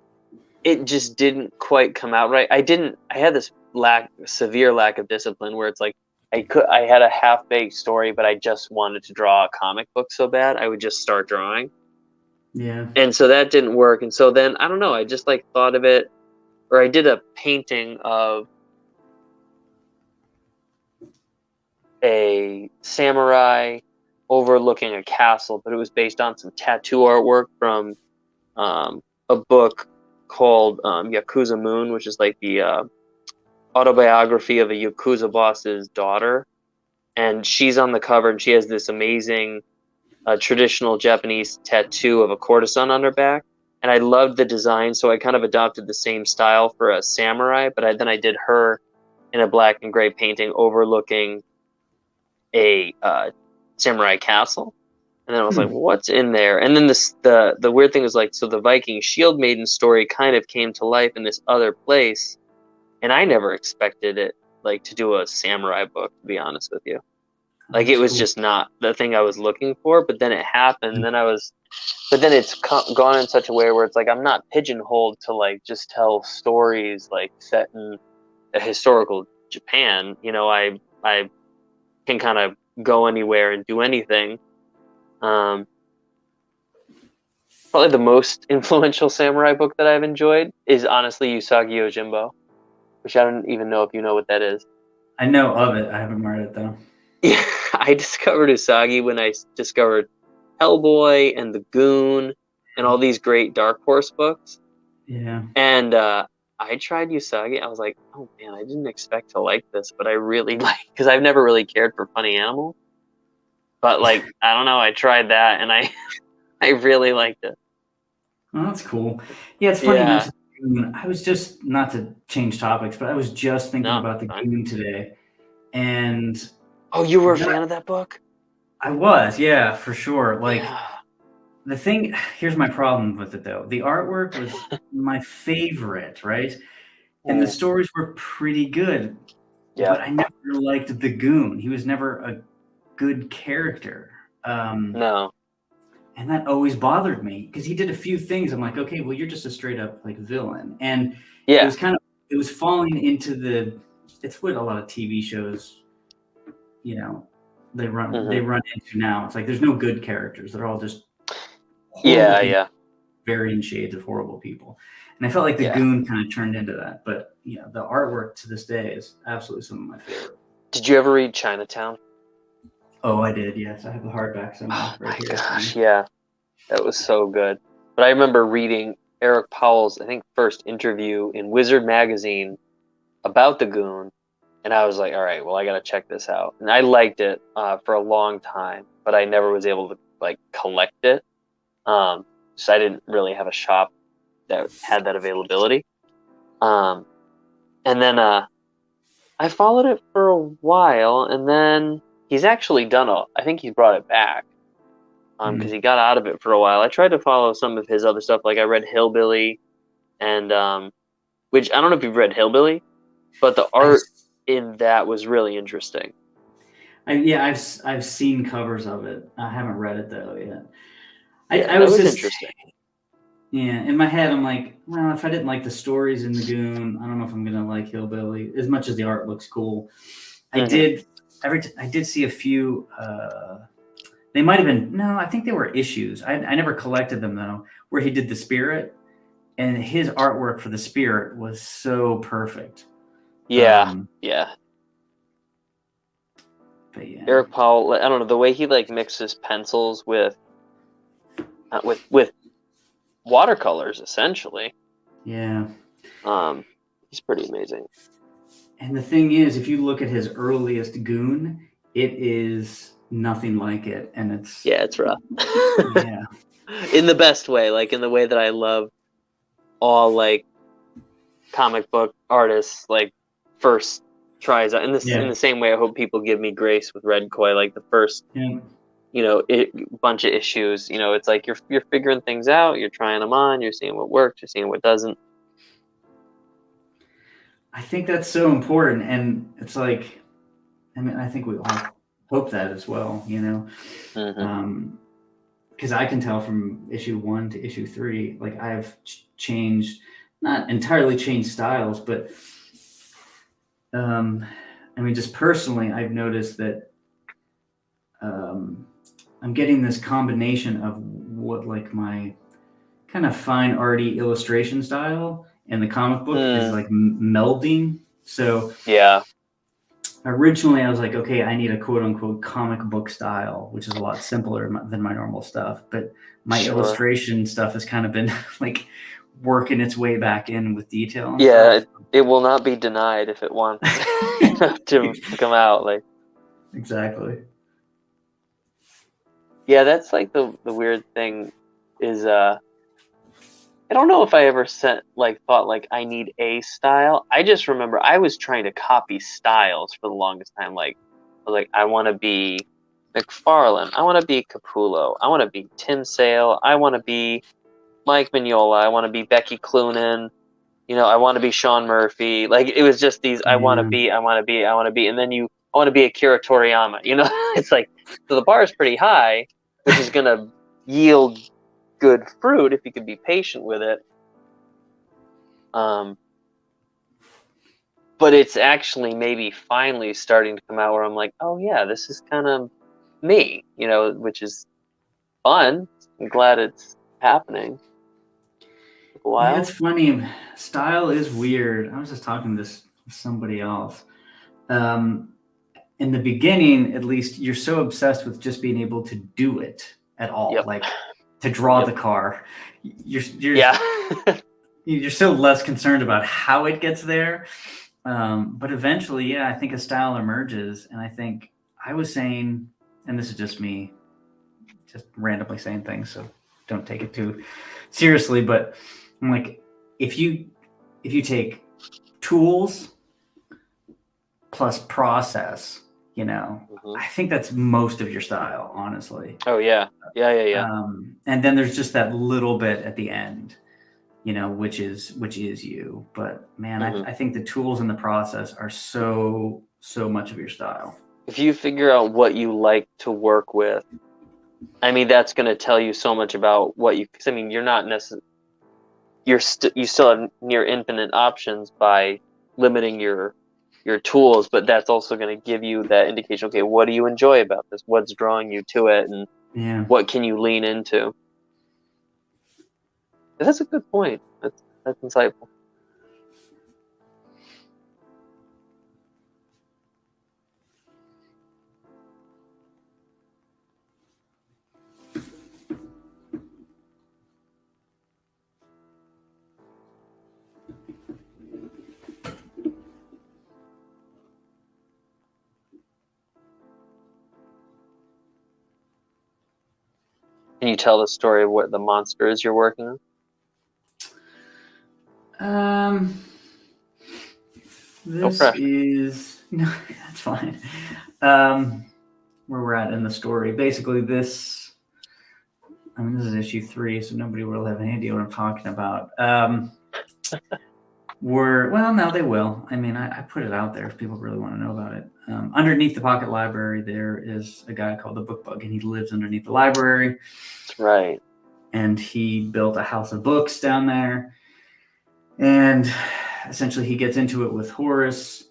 it just didn't quite come out right. I had this severe lack of discipline where it's like I had a half-baked story, but I just wanted to draw a comic book so bad, I would just start drawing. Yeah. And so that didn't work. And so then I don't know, I just like thought of it, or I did a painting of a samurai overlooking a castle, but it was based on some tattoo artwork from a book called Yakuza Moon, which is like the autobiography of a Yakuza boss's daughter. And she's on the cover, and she has this amazing traditional Japanese tattoo of a courtesan on her back. And I loved the design, so I kind of adopted the same style for a samurai, but then I did her in a black and gray painting overlooking a samurai castle. And then I was like, what's in there? And then the weird thing was like, so the Viking shield maiden story kind of came to life in this other place, and I never expected it like to do a samurai book, to be honest with you. Like it was just not the thing I was looking for, but then it happened. And then but then it's gone in such a way where it's like I'm not pigeonholed to like just tell stories like set in a historical Japan. I can kind of go anywhere and do anything. Probably the most influential samurai book that I've enjoyed is honestly Usagi Yojimbo, which I don't even know if you know what that is. I know of it. I haven't read it though. Yeah, I discovered Usagi when I discovered Hellboy and The Goon and all these great Dark Horse books. Yeah. And I tried Usagi. I was like, oh man, I didn't expect to like this, but I really because I've never really cared for funny animals. But like, I don't know, I tried that and I really liked it. Oh, that's cool. Yeah, it's funny you mentioned Goon, I was just, not to change topics, but I was just thinking No, about the fine. Goon today, and Oh, you were a that- fan of that book? I was, yeah, for sure. Like Yeah. the thing, here's my problem with it though. The artwork was my favorite, right? And the Mm, stories were pretty good, yeah. but I never liked the Goon. He was never a good character. No. And that always bothered me because he did a few things. I'm like, okay, well, you're just a straight up like villain. And it Yeah. was kind of, it was falling into it's what a lot of TV shows, you know, they run into now. It's like there's no good characters. They're all just horrible Yeah. people, Yeah. varying shades of horrible people. And I felt like the Yeah. Goon kind of turned into that. But yeah, the artwork to this day is absolutely some of my favorite. Did you ever read Chinatown? Oh, I did. Yes, I have the hardback somewhere Oh right my here. gosh, yeah. That was so good. But I remember reading Eric Powell's, I think, first interview in Wizard magazine about the Goon, and I was like, all right, well, I got to check this out. And I liked it for a long time, but I never was able to like collect it. So I didn't really have a shop that had that availability. And then I followed it for a while, and then he's actually I think he's brought it back. Because he got out of it for a while. I tried to follow some of his other stuff, like I read Hillbilly, and which I don't know if you've read Hillbilly, but the art in that was really interesting. I've seen covers of it. I haven't read it though yet. Yeah, I that was was just interesting. Yeah, in my head I'm like, well, if I didn't like the stories in the Goon, I don't know if I'm gonna like Hillbilly as much as the art looks cool. I did see a few. They might have been no, I think they were issues. I never collected them though. Where he did the Spirit, and his artwork for the Spirit was so perfect. Yeah, yeah. But yeah, Eric Powell, I don't know the way he like mixes pencils with watercolors essentially. Yeah. He's pretty amazing. And the thing is, if you look at his earliest Goon, it is nothing like it, and it's rough. Yeah. In the best way, like in the way that I love all like comic book artists like first tries out. In the same way, I hope people give me grace with Red Koi, like the first bunch of issues. It's like you're figuring things out, you're trying them on, you're seeing what works, you're seeing what doesn't. I think that's so important, and it's like, I mean, I think we all hope that as well, because I can tell from issue 1 to issue 3, like I've changed, not entirely changed styles, but I mean, just personally, I've noticed that I'm getting this combination of what like my kind of fine arty illustration style and the comic book is like melding. So yeah, originally I was like, okay, I need a quote unquote comic book style, which is a lot simpler than my normal stuff. But my illustration stuff has kind of been like working its way back in with detail. And stuff. It will not be denied if it wants to come out. Like exactly. Yeah, that's like the weird thing is I don't know if I ever thought like I need a style. I just remember I was trying to copy styles for the longest time. Like I want to be McFarlane. I want to be Capullo. I want to be Tim Sale. I want to be Mike Mignola. I want to be Becky Cloonan. I want to be Sean Murphy. Like it was just these I want to be, and then I want to be Akira Toriyama. It's like so the bar is pretty high, which is gonna yield good fruit if you can be patient with it. But it's actually maybe finally starting to come out where I'm like, oh yeah, this is kind of me, which is fun. I'm glad it's happening. Yeah, it's funny. Style is weird. I was just talking to somebody else. In the beginning, at least, you're so obsessed with just being able to do it at all. Yep. Like to draw the car. You're you're so less concerned about how it gets there. But eventually, I think a style emerges. And I think I was saying, and this is just me, just randomly saying things, so don't take it too seriously, but I'm like, if you take tools plus process, I think that's most of your style, honestly. Oh yeah. And then there's just that little bit at the end, which is you. But man, I think the tools and the process are so much of your style. If you figure out what you like to work with, I mean, that's going to tell you so much about what you. Cause, I mean, you're not necessarily. You still have near infinite options by limiting your tools, but that's also going to give you that indication. Okay, what do you enjoy about this? What's drawing you to it, and what can you lean into? That's a good point. That's insightful. Can you tell the story of what the monster is you're working on? This is no, that's fine. Where we're at in the story, basically, this is issue 3, so nobody will have any idea what I'm talking about. Now they will. I mean, I put it out there if people really want to know about it. Underneath the Pocket Library, there is a guy called the Book Bug, and he lives underneath the library. That's right. And he built a house of books down there. And essentially he gets into it with Horace,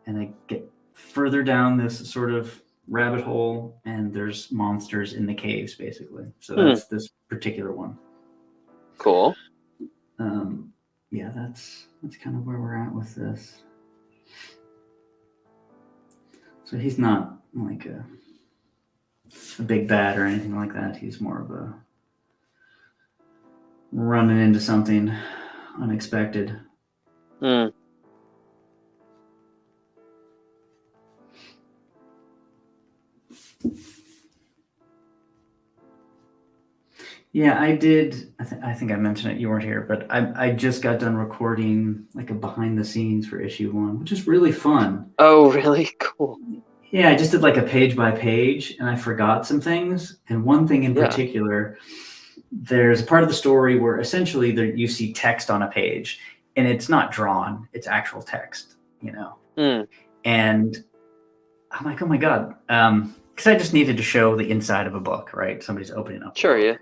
and they get further down this sort of rabbit hole, and there's monsters in the caves, basically. So that's this particular one. Cool. Yeah, that's kind of where we're at with this. So he's not like a big bad or anything like that. He's more of a running into something unexpected. Yeah, I did. I think I mentioned it. You weren't here, but I just got done recording like a behind the scenes for issue 1, which is really fun. Oh, really? Cool. Yeah, I just did like a page by page, and I forgot some things. And one thing in particular, there's a part of the story where essentially you see text on a page, and it's not drawn; it's actual text. And I'm like, oh my god, because I just needed to show the inside of a book, right? Somebody's opening up. Sure, yeah.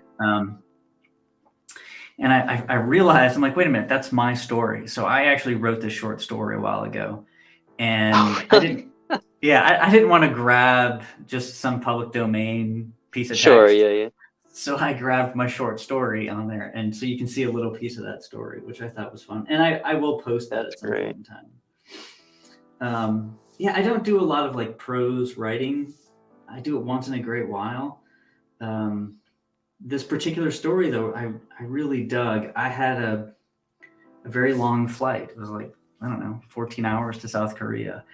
And I realized, I'm like, wait a minute, that's my story. So I actually wrote this short story a while ago, and I didn't want to grab just some public domain piece of text. Sure, yeah. So I grabbed my short story on there, and so you can see a little piece of that story, which I thought was fun. And I will post that at some point in time. Yeah, I don't do a lot of like prose writing. I do it once in a great while. This particular story, though, I really dug. I had a very long flight. It was like, I don't know, 14 hours to South Korea.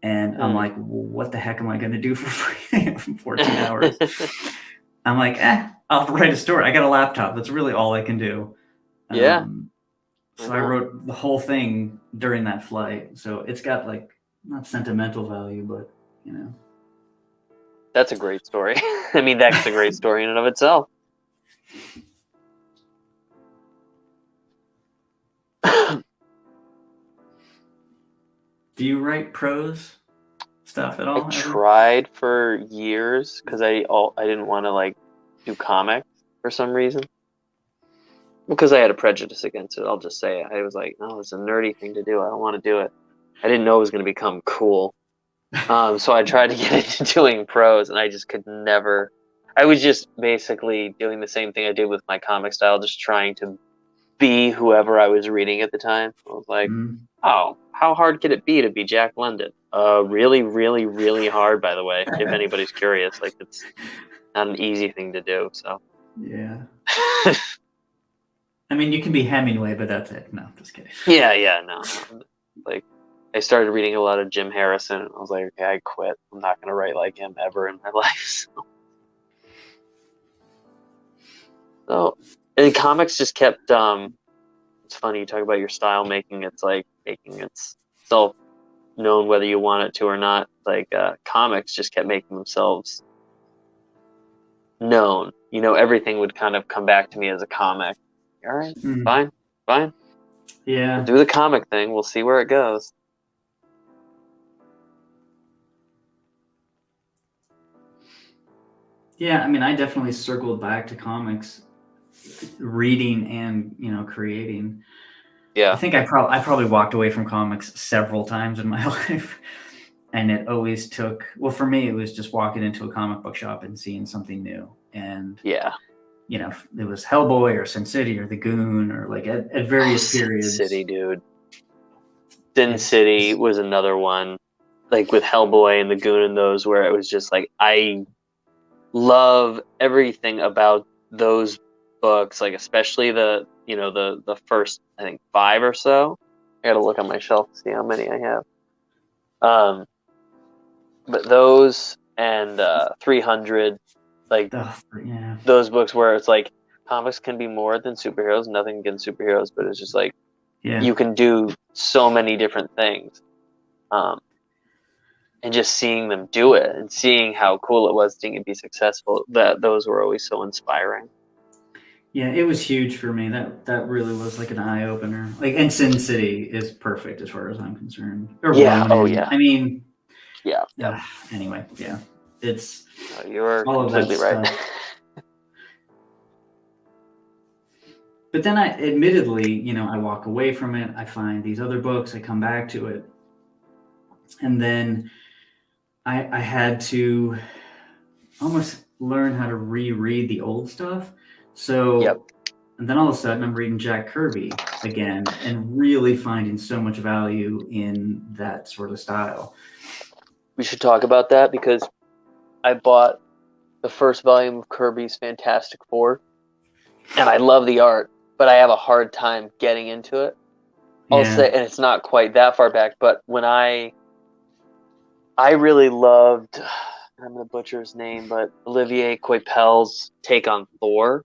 And I'm like, what the heck am I going to do for 14 hours? I'm like, I'll write a story. I got a laptop. That's really all I can do. So I wrote the whole thing during that flight. So it's got like, not sentimental value, but, That's a great story. I mean, that's a great story in and of itself. Do you write prose stuff at all? I tried for years because I didn't want to like do comics for some reason. Because I had a prejudice against it. I'll just say it. I was like, no, it's a nerdy thing to do. I don't want to do it. I didn't know it was going to become cool. So I tried to get into doing prose, and I just could never. I was just basically doing the same thing I did with my comic style, just trying to be whoever I was reading at the time. I was like, oh, how hard could it be to be Jack London? Really, really, really hard, by the way, if anybody's curious. Like, it's not an easy thing to do, so. Yeah. I mean, you can be Hemingway, but that's it. No, just kidding. Yeah, no. Like, I started reading a lot of Jim Harrison, and I was like, okay, I quit. I'm not going to write like him ever in my life. So, and comics just kept, it's funny you talk about your style making itself known whether you want it to or not. Like comics just kept making themselves known. Everything would kind of come back to me as a comic. All right, fine. Yeah. We'll do the comic thing. We'll see where it goes. Yeah, I mean, I definitely circled back to comics, reading and creating. Yeah. I think I probably walked away from comics several times in my life, and it always took. Well, for me, it was just walking into a comic book shop and seeing something new, and Yeah. it was Hellboy or Sin City or The Goon or like at various periods. Sin City, dude. Sin City was another one, like with Hellboy and The Goon and those, where it was just like I love everything about those books, like especially the first, I think, 5 or so. I gotta look on my shelf to see how many I have. But those and 300, like those books where it's like comics can be more than superheroes, nothing against superheroes, but it's just like you can do so many different things. And just seeing them do it and seeing how cool it was, seeing it be successful, those were always so inspiring. Yeah, it was huge for me. That really was like an eye opener. Like, and Sin City is perfect as far as I'm concerned. Or Yeah. Ronin. Oh yeah. I mean. Yeah. Anyway, yeah, it's. You're all completely right. But then admittedly, I walk away from it. I find these other books. I come back to it, and then I had to almost learn how to reread the old stuff. So, and then all of a sudden I'm reading Jack Kirby again and really finding so much value in that sort of style. We should talk about that because I bought the first volume of Kirby's Fantastic Four, and I love the art, but I have a hard time getting into it. I'll say, and it's not quite that far back, but when I really loved, I'm going to butcher his name, but Olivier Coipel's take on Thor.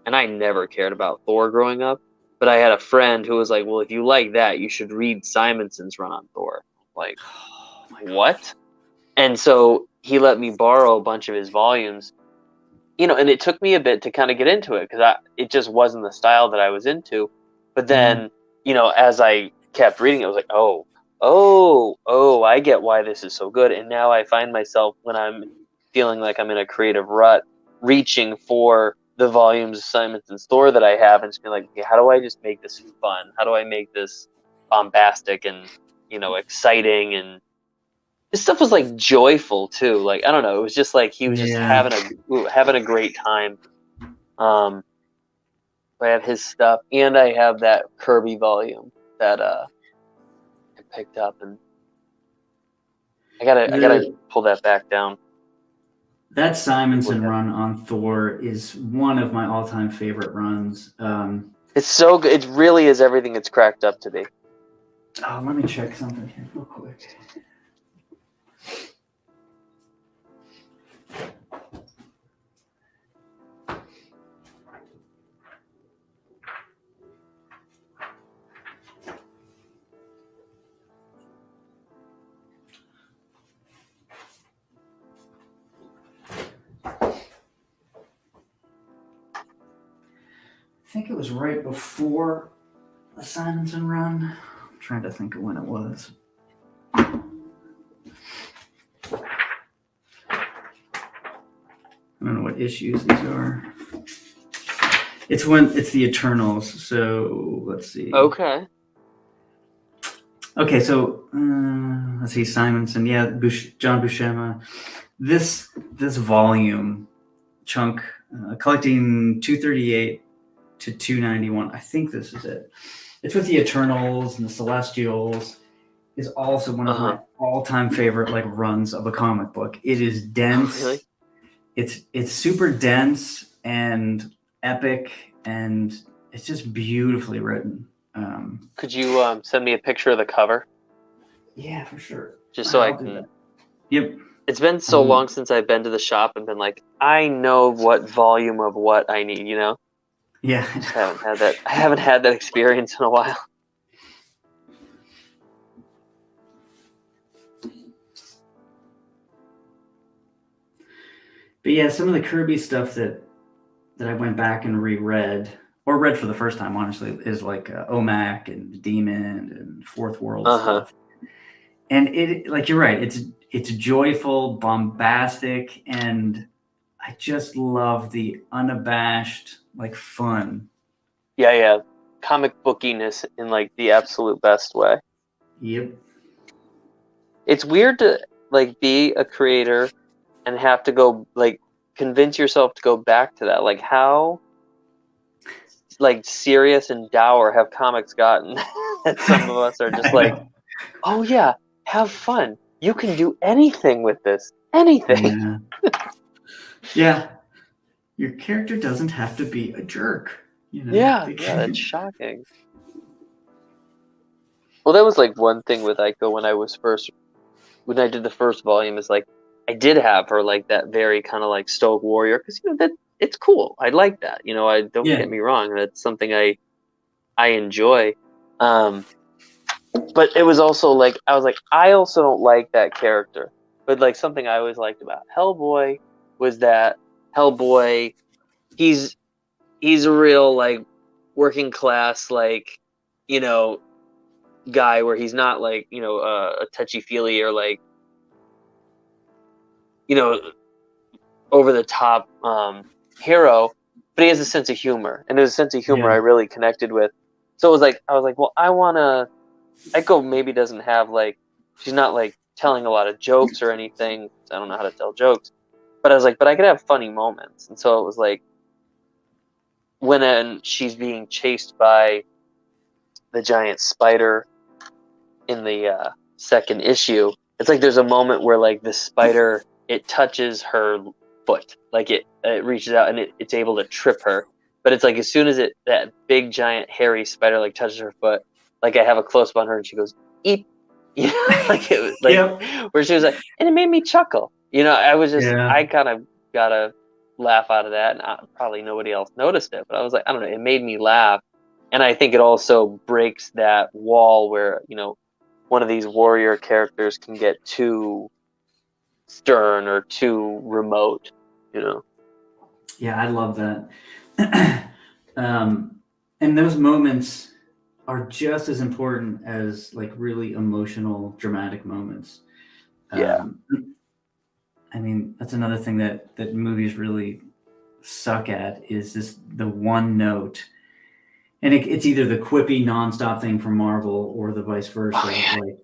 And I never cared about Thor growing up. But I had a friend who was like, well, if you like that, you should read Simonson's run on Thor. Like, what? And so he let me borrow a bunch of his volumes. And it took me a bit to kind of get into it because it just wasn't the style that I was into. But then, as I kept reading, it was like, oh, I get why this is so good. And now I find myself, when I'm feeling like I'm in a creative rut, reaching for the volumes of Simonson's Thor that I have and just be like, okay, how do I just make this fun? How do I make this bombastic and, exciting? And this stuff was like joyful too. Like, I don't know. It was just like, he was just having a great time. I have his stuff and I have that Kirby volume that, I picked up, and I gotta pull that back down. That Simonson run on Thor is one of my all-time favorite runs. It's so good. It really is everything it's cracked up to be. Oh, let me check something here real quick. I think it was right before the Simonson run. I'm trying to think of when it was. I don't know what issues these are. It's the Eternals. So let's see. Okay. Okay, so let's see, Simonson. Yeah, John Buscema. This volume chunk, collecting 238 to 291. I think this is it. It's with the Eternals and the Celestials. Is also one of my all-time favorite runs of a comic book. It is dense. Really? It's super dense and epic, and it's just beautifully written. Could you send me a picture of the cover? Yeah, for sure. Just so I can. Yep. It's been so long since I've been to the shop and been like, I know what volume of what I need, Yeah. Just haven't had that. I haven't had that experience in a while. But yeah, some of the Kirby stuff that I went back and reread, or read for the first time, honestly, is like OMAC and Demon and Fourth World stuff. And it, like you're right, it's joyful, bombastic, and I just love the unabashed like fun. Yeah. Comic bookiness in like the absolute best way. Yep. It's weird to like be a creator and have to go like convince yourself to go back to that. Like how like serious and dour have comics gotten that some of us are just like, oh yeah, have fun. You can do anything with this. Anything. Yeah. Yeah. Your character doesn't have to be a jerk. You know? Yeah, that's shocking. Well, that was like one thing with Aiko when I did the first volume is like I did have her like that very kind of like stoic warrior because that it's cool. I like that. I don't Yeah. get me wrong. That's something I enjoy. But it was also like I was like I also don't like that character. But like something I always liked about Hellboy was that Hellboy he's a real like working class like guy where he's not like a touchy feely or like over the top hero, but he has a sense of humor, and there's a sense of humor I really connected with. So it was like I was like, well, Echo maybe doesn't have like she's not like telling a lot of jokes or anything. I don't know how to tell jokes, but I was like, but I could have funny moments, and so it was like when she's being chased by the giant spider in the second issue, it's like there's a moment where like the spider it touches her foot, like it reaches out and it's able to trip her. But it's like as soon as that big giant hairy spider like touches her foot, like I have a close up on her and she goes eep, like it was like where she was like, and it made me chuckle. I was just I kind of got a laugh out of that, and probably nobody else noticed it, but I was like, I don't know, it made me laugh, and I think it also breaks that wall where one of these warrior characters can get too stern or too remote, Yeah, I love that. And those moments are just as important as like really emotional, dramatic moments. Yeah. I mean, that's another thing that movies really suck at is this the one note. And it's either the quippy nonstop thing from Marvel or the vice versa. Like,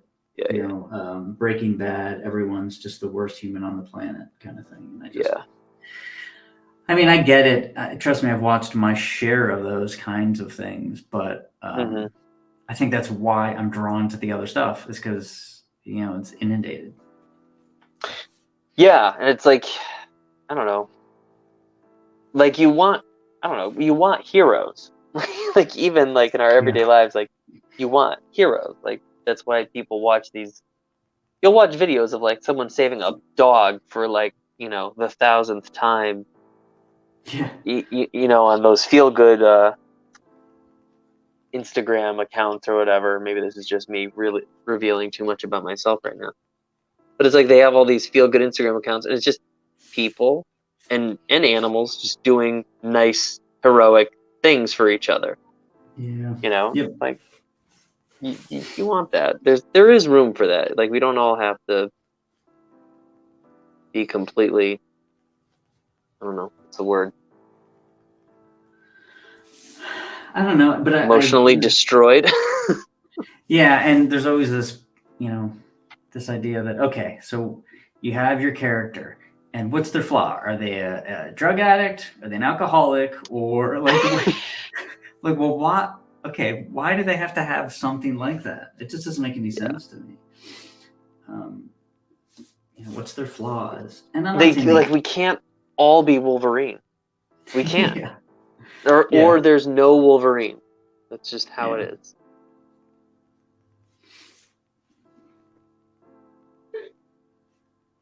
Breaking Bad, everyone's just the worst human on the planet kind of thing. And I mean, I get it. Trust me, I've watched my share of those kinds of things, but I think that's why I'm drawn to the other stuff is because, it's inundated. Yeah, and it's like, I don't know. Like you want heroes. Like even like in our everyday lives, like you want heroes. Like that's why people watch these. You'll watch videos of like someone saving a dog for like, the 1,000th time. Yeah. On those feel good Instagram accounts or whatever. Maybe this is just me really revealing too much about myself right now. But it's like they have all these feel good Instagram accounts, and it's just people and animals just doing nice, heroic things for each other. Yeah. Like you want that. There is room for that. Like we don't all have to be completely. I don't know. What's the word? I don't know, but emotionally destroyed. Yeah, and there's always this, this idea that okay, so you have your character, and what's their flaw? Are they a drug addict? Are they an alcoholic? Or like, like, well, what? Okay, why do they have to have something like that? It just doesn't make any sense to me. What's their flaws? And I'm we can't all be Wolverine. We can't. Yeah. Or there's no Wolverine. That's just how it is.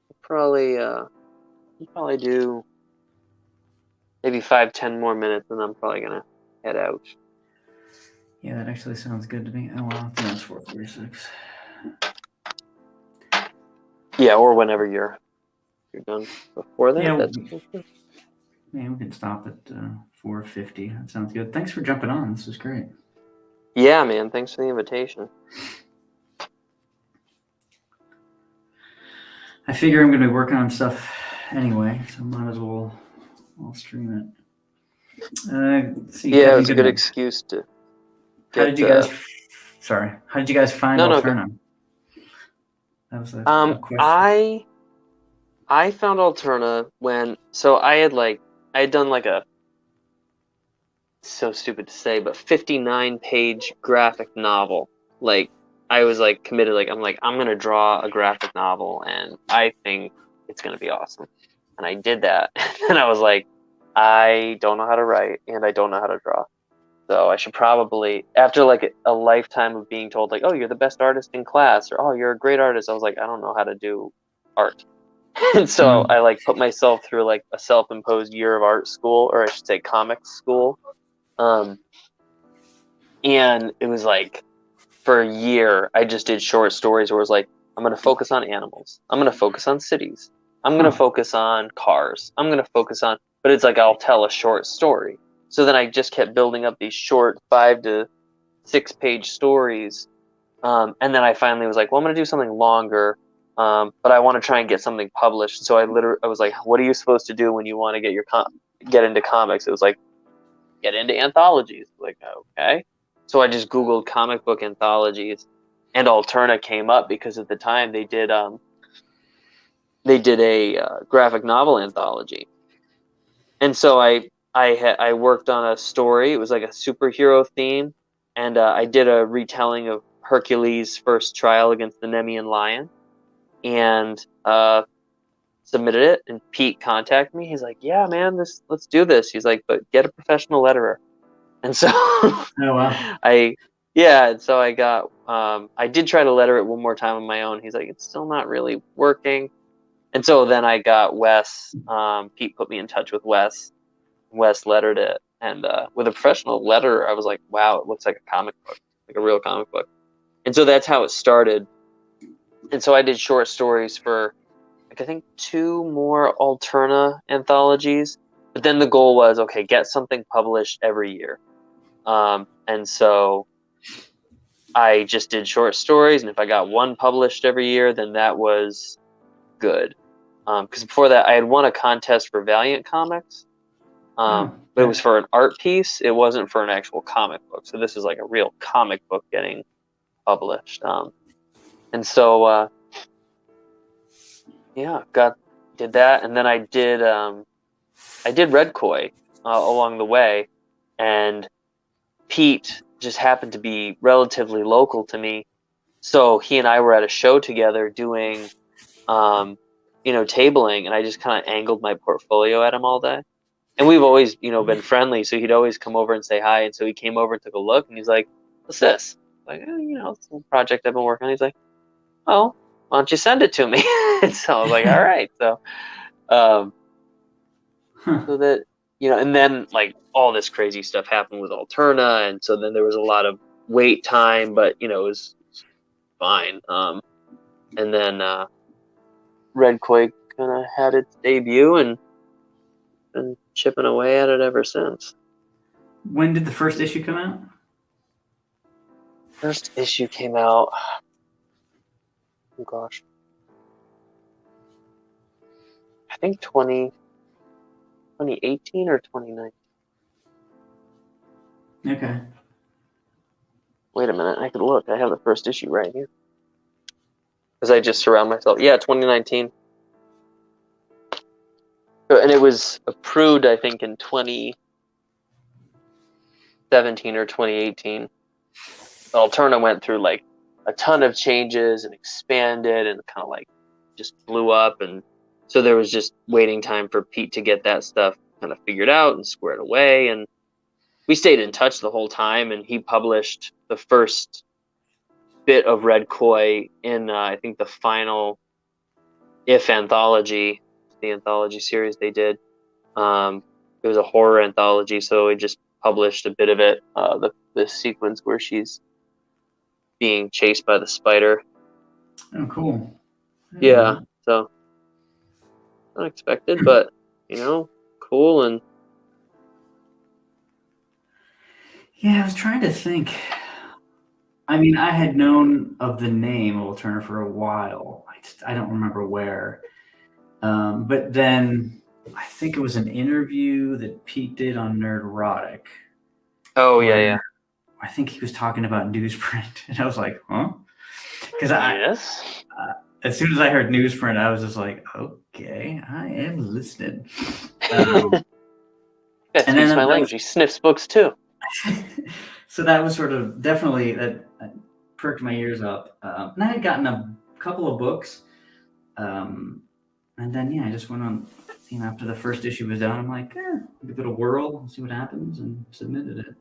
We'll probably do maybe 5-10 more minutes, and I'm probably gonna head out. Yeah, that actually sounds good to me. Oh well, I think that's 4:46. Yeah, or whenever you're done before that. Yeah, That's cool too. yeah, we can stop at 4:50. That sounds good. Thanks for jumping on. This is great. Yeah, man. Thanks for the invitation. I figure I'm going to be working on stuff anyway, so might as well I'll stream it. Let's see, Yeah, it Kevin was a good Goodman. excuse to How get. did you guys? Sorry, how did you guys find No, Alterna? That was a question. I found Alterna when I had done like a, so stupid to say, but 59-page graphic novel. Like I was like committed. Like I'm gonna draw a graphic novel, and I think it's gonna be awesome. And I did that, and I was like, I don't know how to write, and I don't know how to draw. So I should probably, after like a lifetime of being told like, oh, you're the best artist in class, or oh, you're a great artist, I was like, I don't know how to do art. And so I like put myself through like a self-imposed year of art school, or I should say comics school. And it was like for a year I just did short stories where it was like, I'm going to focus on animals, I'm going to focus on cities, I'm going to focus on cars, I'm going to focus on, but it's like I'll tell a short story. So then I just kept building up these short 5 to 6 page stories, and then I finally was like, well, I'm going to do something longer, but I want to try and get something published. So I was like, what are you supposed to do when you want to get into comics? It was like, get into anthologies. Like, okay. So I just Googled comic book anthologies, and Alterna came up because at the time they did a graphic novel anthology, and so I worked on a story. It was like a superhero theme, and I did a retelling of Hercules' first trial against the Nemean lion, and submitted it. And Pete contacted me. He's like, "Yeah, man, let's do this." He's like, "But get a professional letterer." And so Oh wow. and so I got, I did try to letter it one more time on my own. He's like, it's still not really working. And so then I got Wes, Pete put me in touch with Wes. Wes lettered it. And with a professional letterer, I was like, wow, it looks like a comic book, like a real comic book. And so that's how it started. And so I did short stories for, like, I think 2 more Alterna anthologies. But then the goal was, okay, get something published every year. And so I just did short stories, and if I got 1 published every year, then that was good. Because before that, I had won a contest for Valiant Comics, but it was for an art piece. It wasn't for an actual comic book. So this is like a real comic book getting published. And so, did that, and then I did Red Koi along the way, and Pete just happened to be relatively local to me, so he and I were at a show together doing, tabling, and I just kind of angled my portfolio at him all day. And we've always, been friendly, so he'd always come over and say hi. And so he came over and took a look, and he's like, "What's this?" I'm like, it's a project I've been working on. He's like, "Oh, why don't you send it to me?" And so I was like, "All right." So, so that, and then like all this crazy stuff happened with Alterna, and so then there was a lot of wait time, but it was fine. And then Red Koi kind of had its debut, and been chipping away at it ever since. When did the first issue come out? First issue came out, oh gosh, I think 2018 or 2019. Okay. Wait a minute, I could look. I have the first issue right here. Because I just surround myself. Yeah, 2019. And it was approved, I think, in 2017 or 2018. Alterna went through like a ton of changes and expanded and kind of like just blew up. And so there was just waiting time for Pete to get that stuff kind of figured out and squared away. And we stayed in touch the whole time. And he published the first bit of Red Koi in, I think, the final If anthology, the anthology series they did. It was a horror anthology, so he just published a bit of it. The sequence where she's being chased by the spider. Oh, cool. Yeah, so unexpected, but cool. And Yeah, I was trying to think. I mean, I had known of the name Will Turner for a while. I don't remember where. But then I think it was an interview that Pete did on Nerdrotic. oh where yeah. I think he was talking about newsprint, and I was like, huh? Because Yes. as soon as I heard newsprint, I was just like, okay, I am listening. That and then speaks my that language. He sniffs books too. So that was sort of definitely that perked my ears up. And I had gotten a couple of books, and then I just went on. After the first issue was done, I'm like, give it a whirl, see what happens, and submitted it.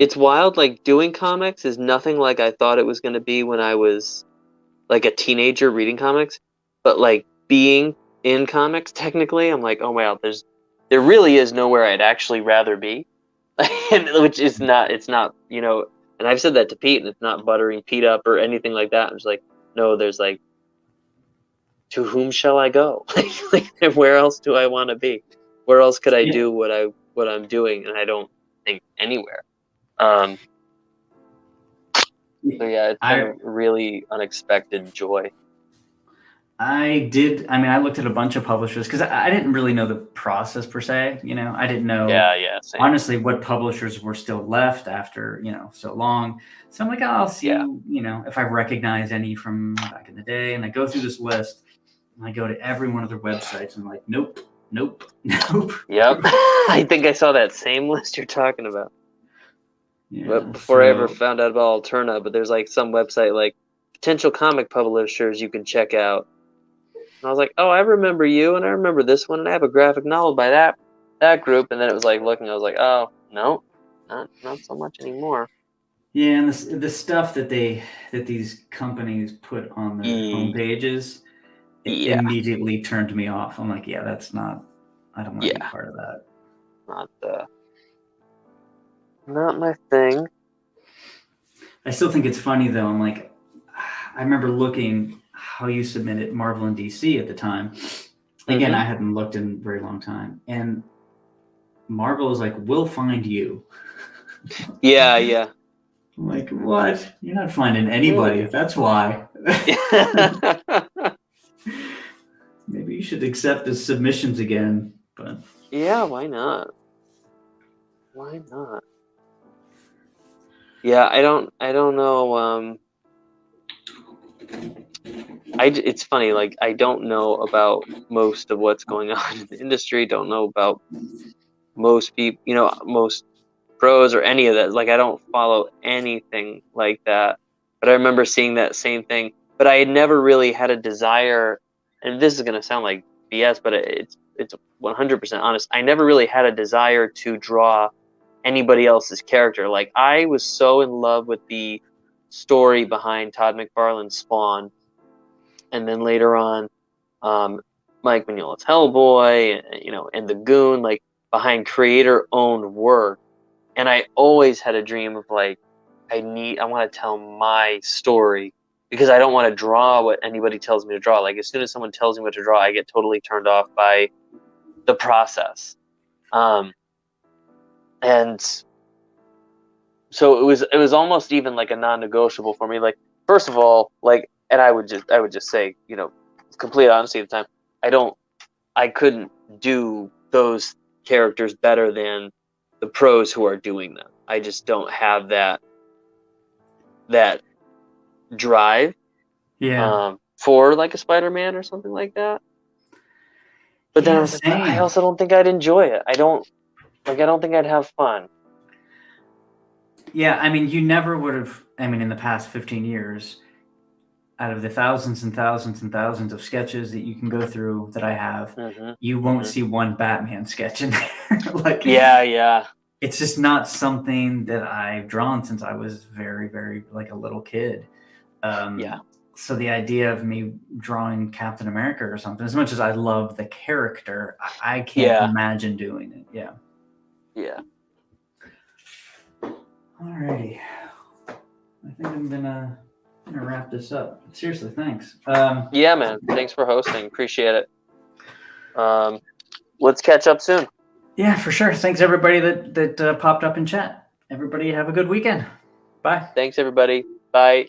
It's wild. Like, doing comics is nothing like I thought it was going to be when I was like a teenager reading comics. But like being in comics, technically, I'm like, oh wow, there really is nowhere I'd actually rather be. Which is not, it's not, and I've said that to Pete, and it's not buttering Pete up or anything like that. I'm just like, no, there's like, to whom shall I go? Like, where else do I want to be? Where else could I do what I'm doing? And I don't think anywhere. So yeah, it's been a really unexpected joy. I looked at a bunch of publishers because I didn't really know the process per se. I didn't know. Yeah. Same. Honestly, what publishers were still left after so long. So I'm like, I'll see. If I recognize any from back in the day, and I go through this list, and I go to every one of their websites, and I'm like, nope. Yep. I think I saw that same list you're talking about. Yeah, but before I ever found out about Alterna, but there's like some website like potential comic publishers you can check out. And I was like, oh, I remember you, and I remember this one, and I have a graphic novel by that group. And then it was like looking, I was like, oh, no, not so much anymore. Yeah, and the stuff that these companies put on their homepages, it immediately turned me off. I'm like, that's not. I don't want to be part of that. Not my thing. I still think it's funny though. I'm like, I remember looking how you submitted Marvel and DC at the time. Again, I hadn't looked in a very long time, and Marvel is like, we'll find you. Yeah. I'm like, what? You're not finding anybody if that's why. Maybe you should accept the submissions again. But yeah, why not? Why not? Yeah, I don't know. It's funny. Like, I don't know about most of what's going on in the industry. Don't know about most people. Most pros or any of that. Like, I don't follow anything like that. But I remember seeing that same thing. But I had never really had a desire. And this is gonna sound like BS, but it's 100% honest. I never really had a desire to draw anybody else's character. Like, I was so in love with the story behind Todd McFarlane's Spawn, and then later on, Mike Mignola's Hellboy, and the Goon, like behind creator-owned work. And I always had a dream of like, I want to tell my story, because I don't want to draw what anybody tells me to draw. Like, as soon as someone tells me what to draw, I get totally turned off by the process. And so it was almost even like a non-negotiable for me. Like, first of all, like, and I would just say, complete honesty at the time, I couldn't do those characters better than the pros who are doing them. I just don't have that drive. For like a Spider-Man or something like that. But then I was like, I also don't think I'd enjoy it. I don't think I'd have fun. Yeah, you never would have. In the past 15 years, out of the thousands and thousands and thousands of sketches that you can go through that I have, you won't see one Batman sketch in there. Like, yeah. It's just not something that I've drawn since I was very, very like a little kid. so the idea of me drawing Captain America or something, as much as I love the character, I can't Yeah. imagine doing it. Yeah. Yeah. Alrighty. I think I'm gonna wrap this up. Seriously, thanks. Yeah, man. Thanks for hosting. Appreciate it. Let's catch up soon. Yeah, for sure. Thanks everybody that popped up in chat. Everybody have a good weekend. Bye. Thanks, everybody. Bye.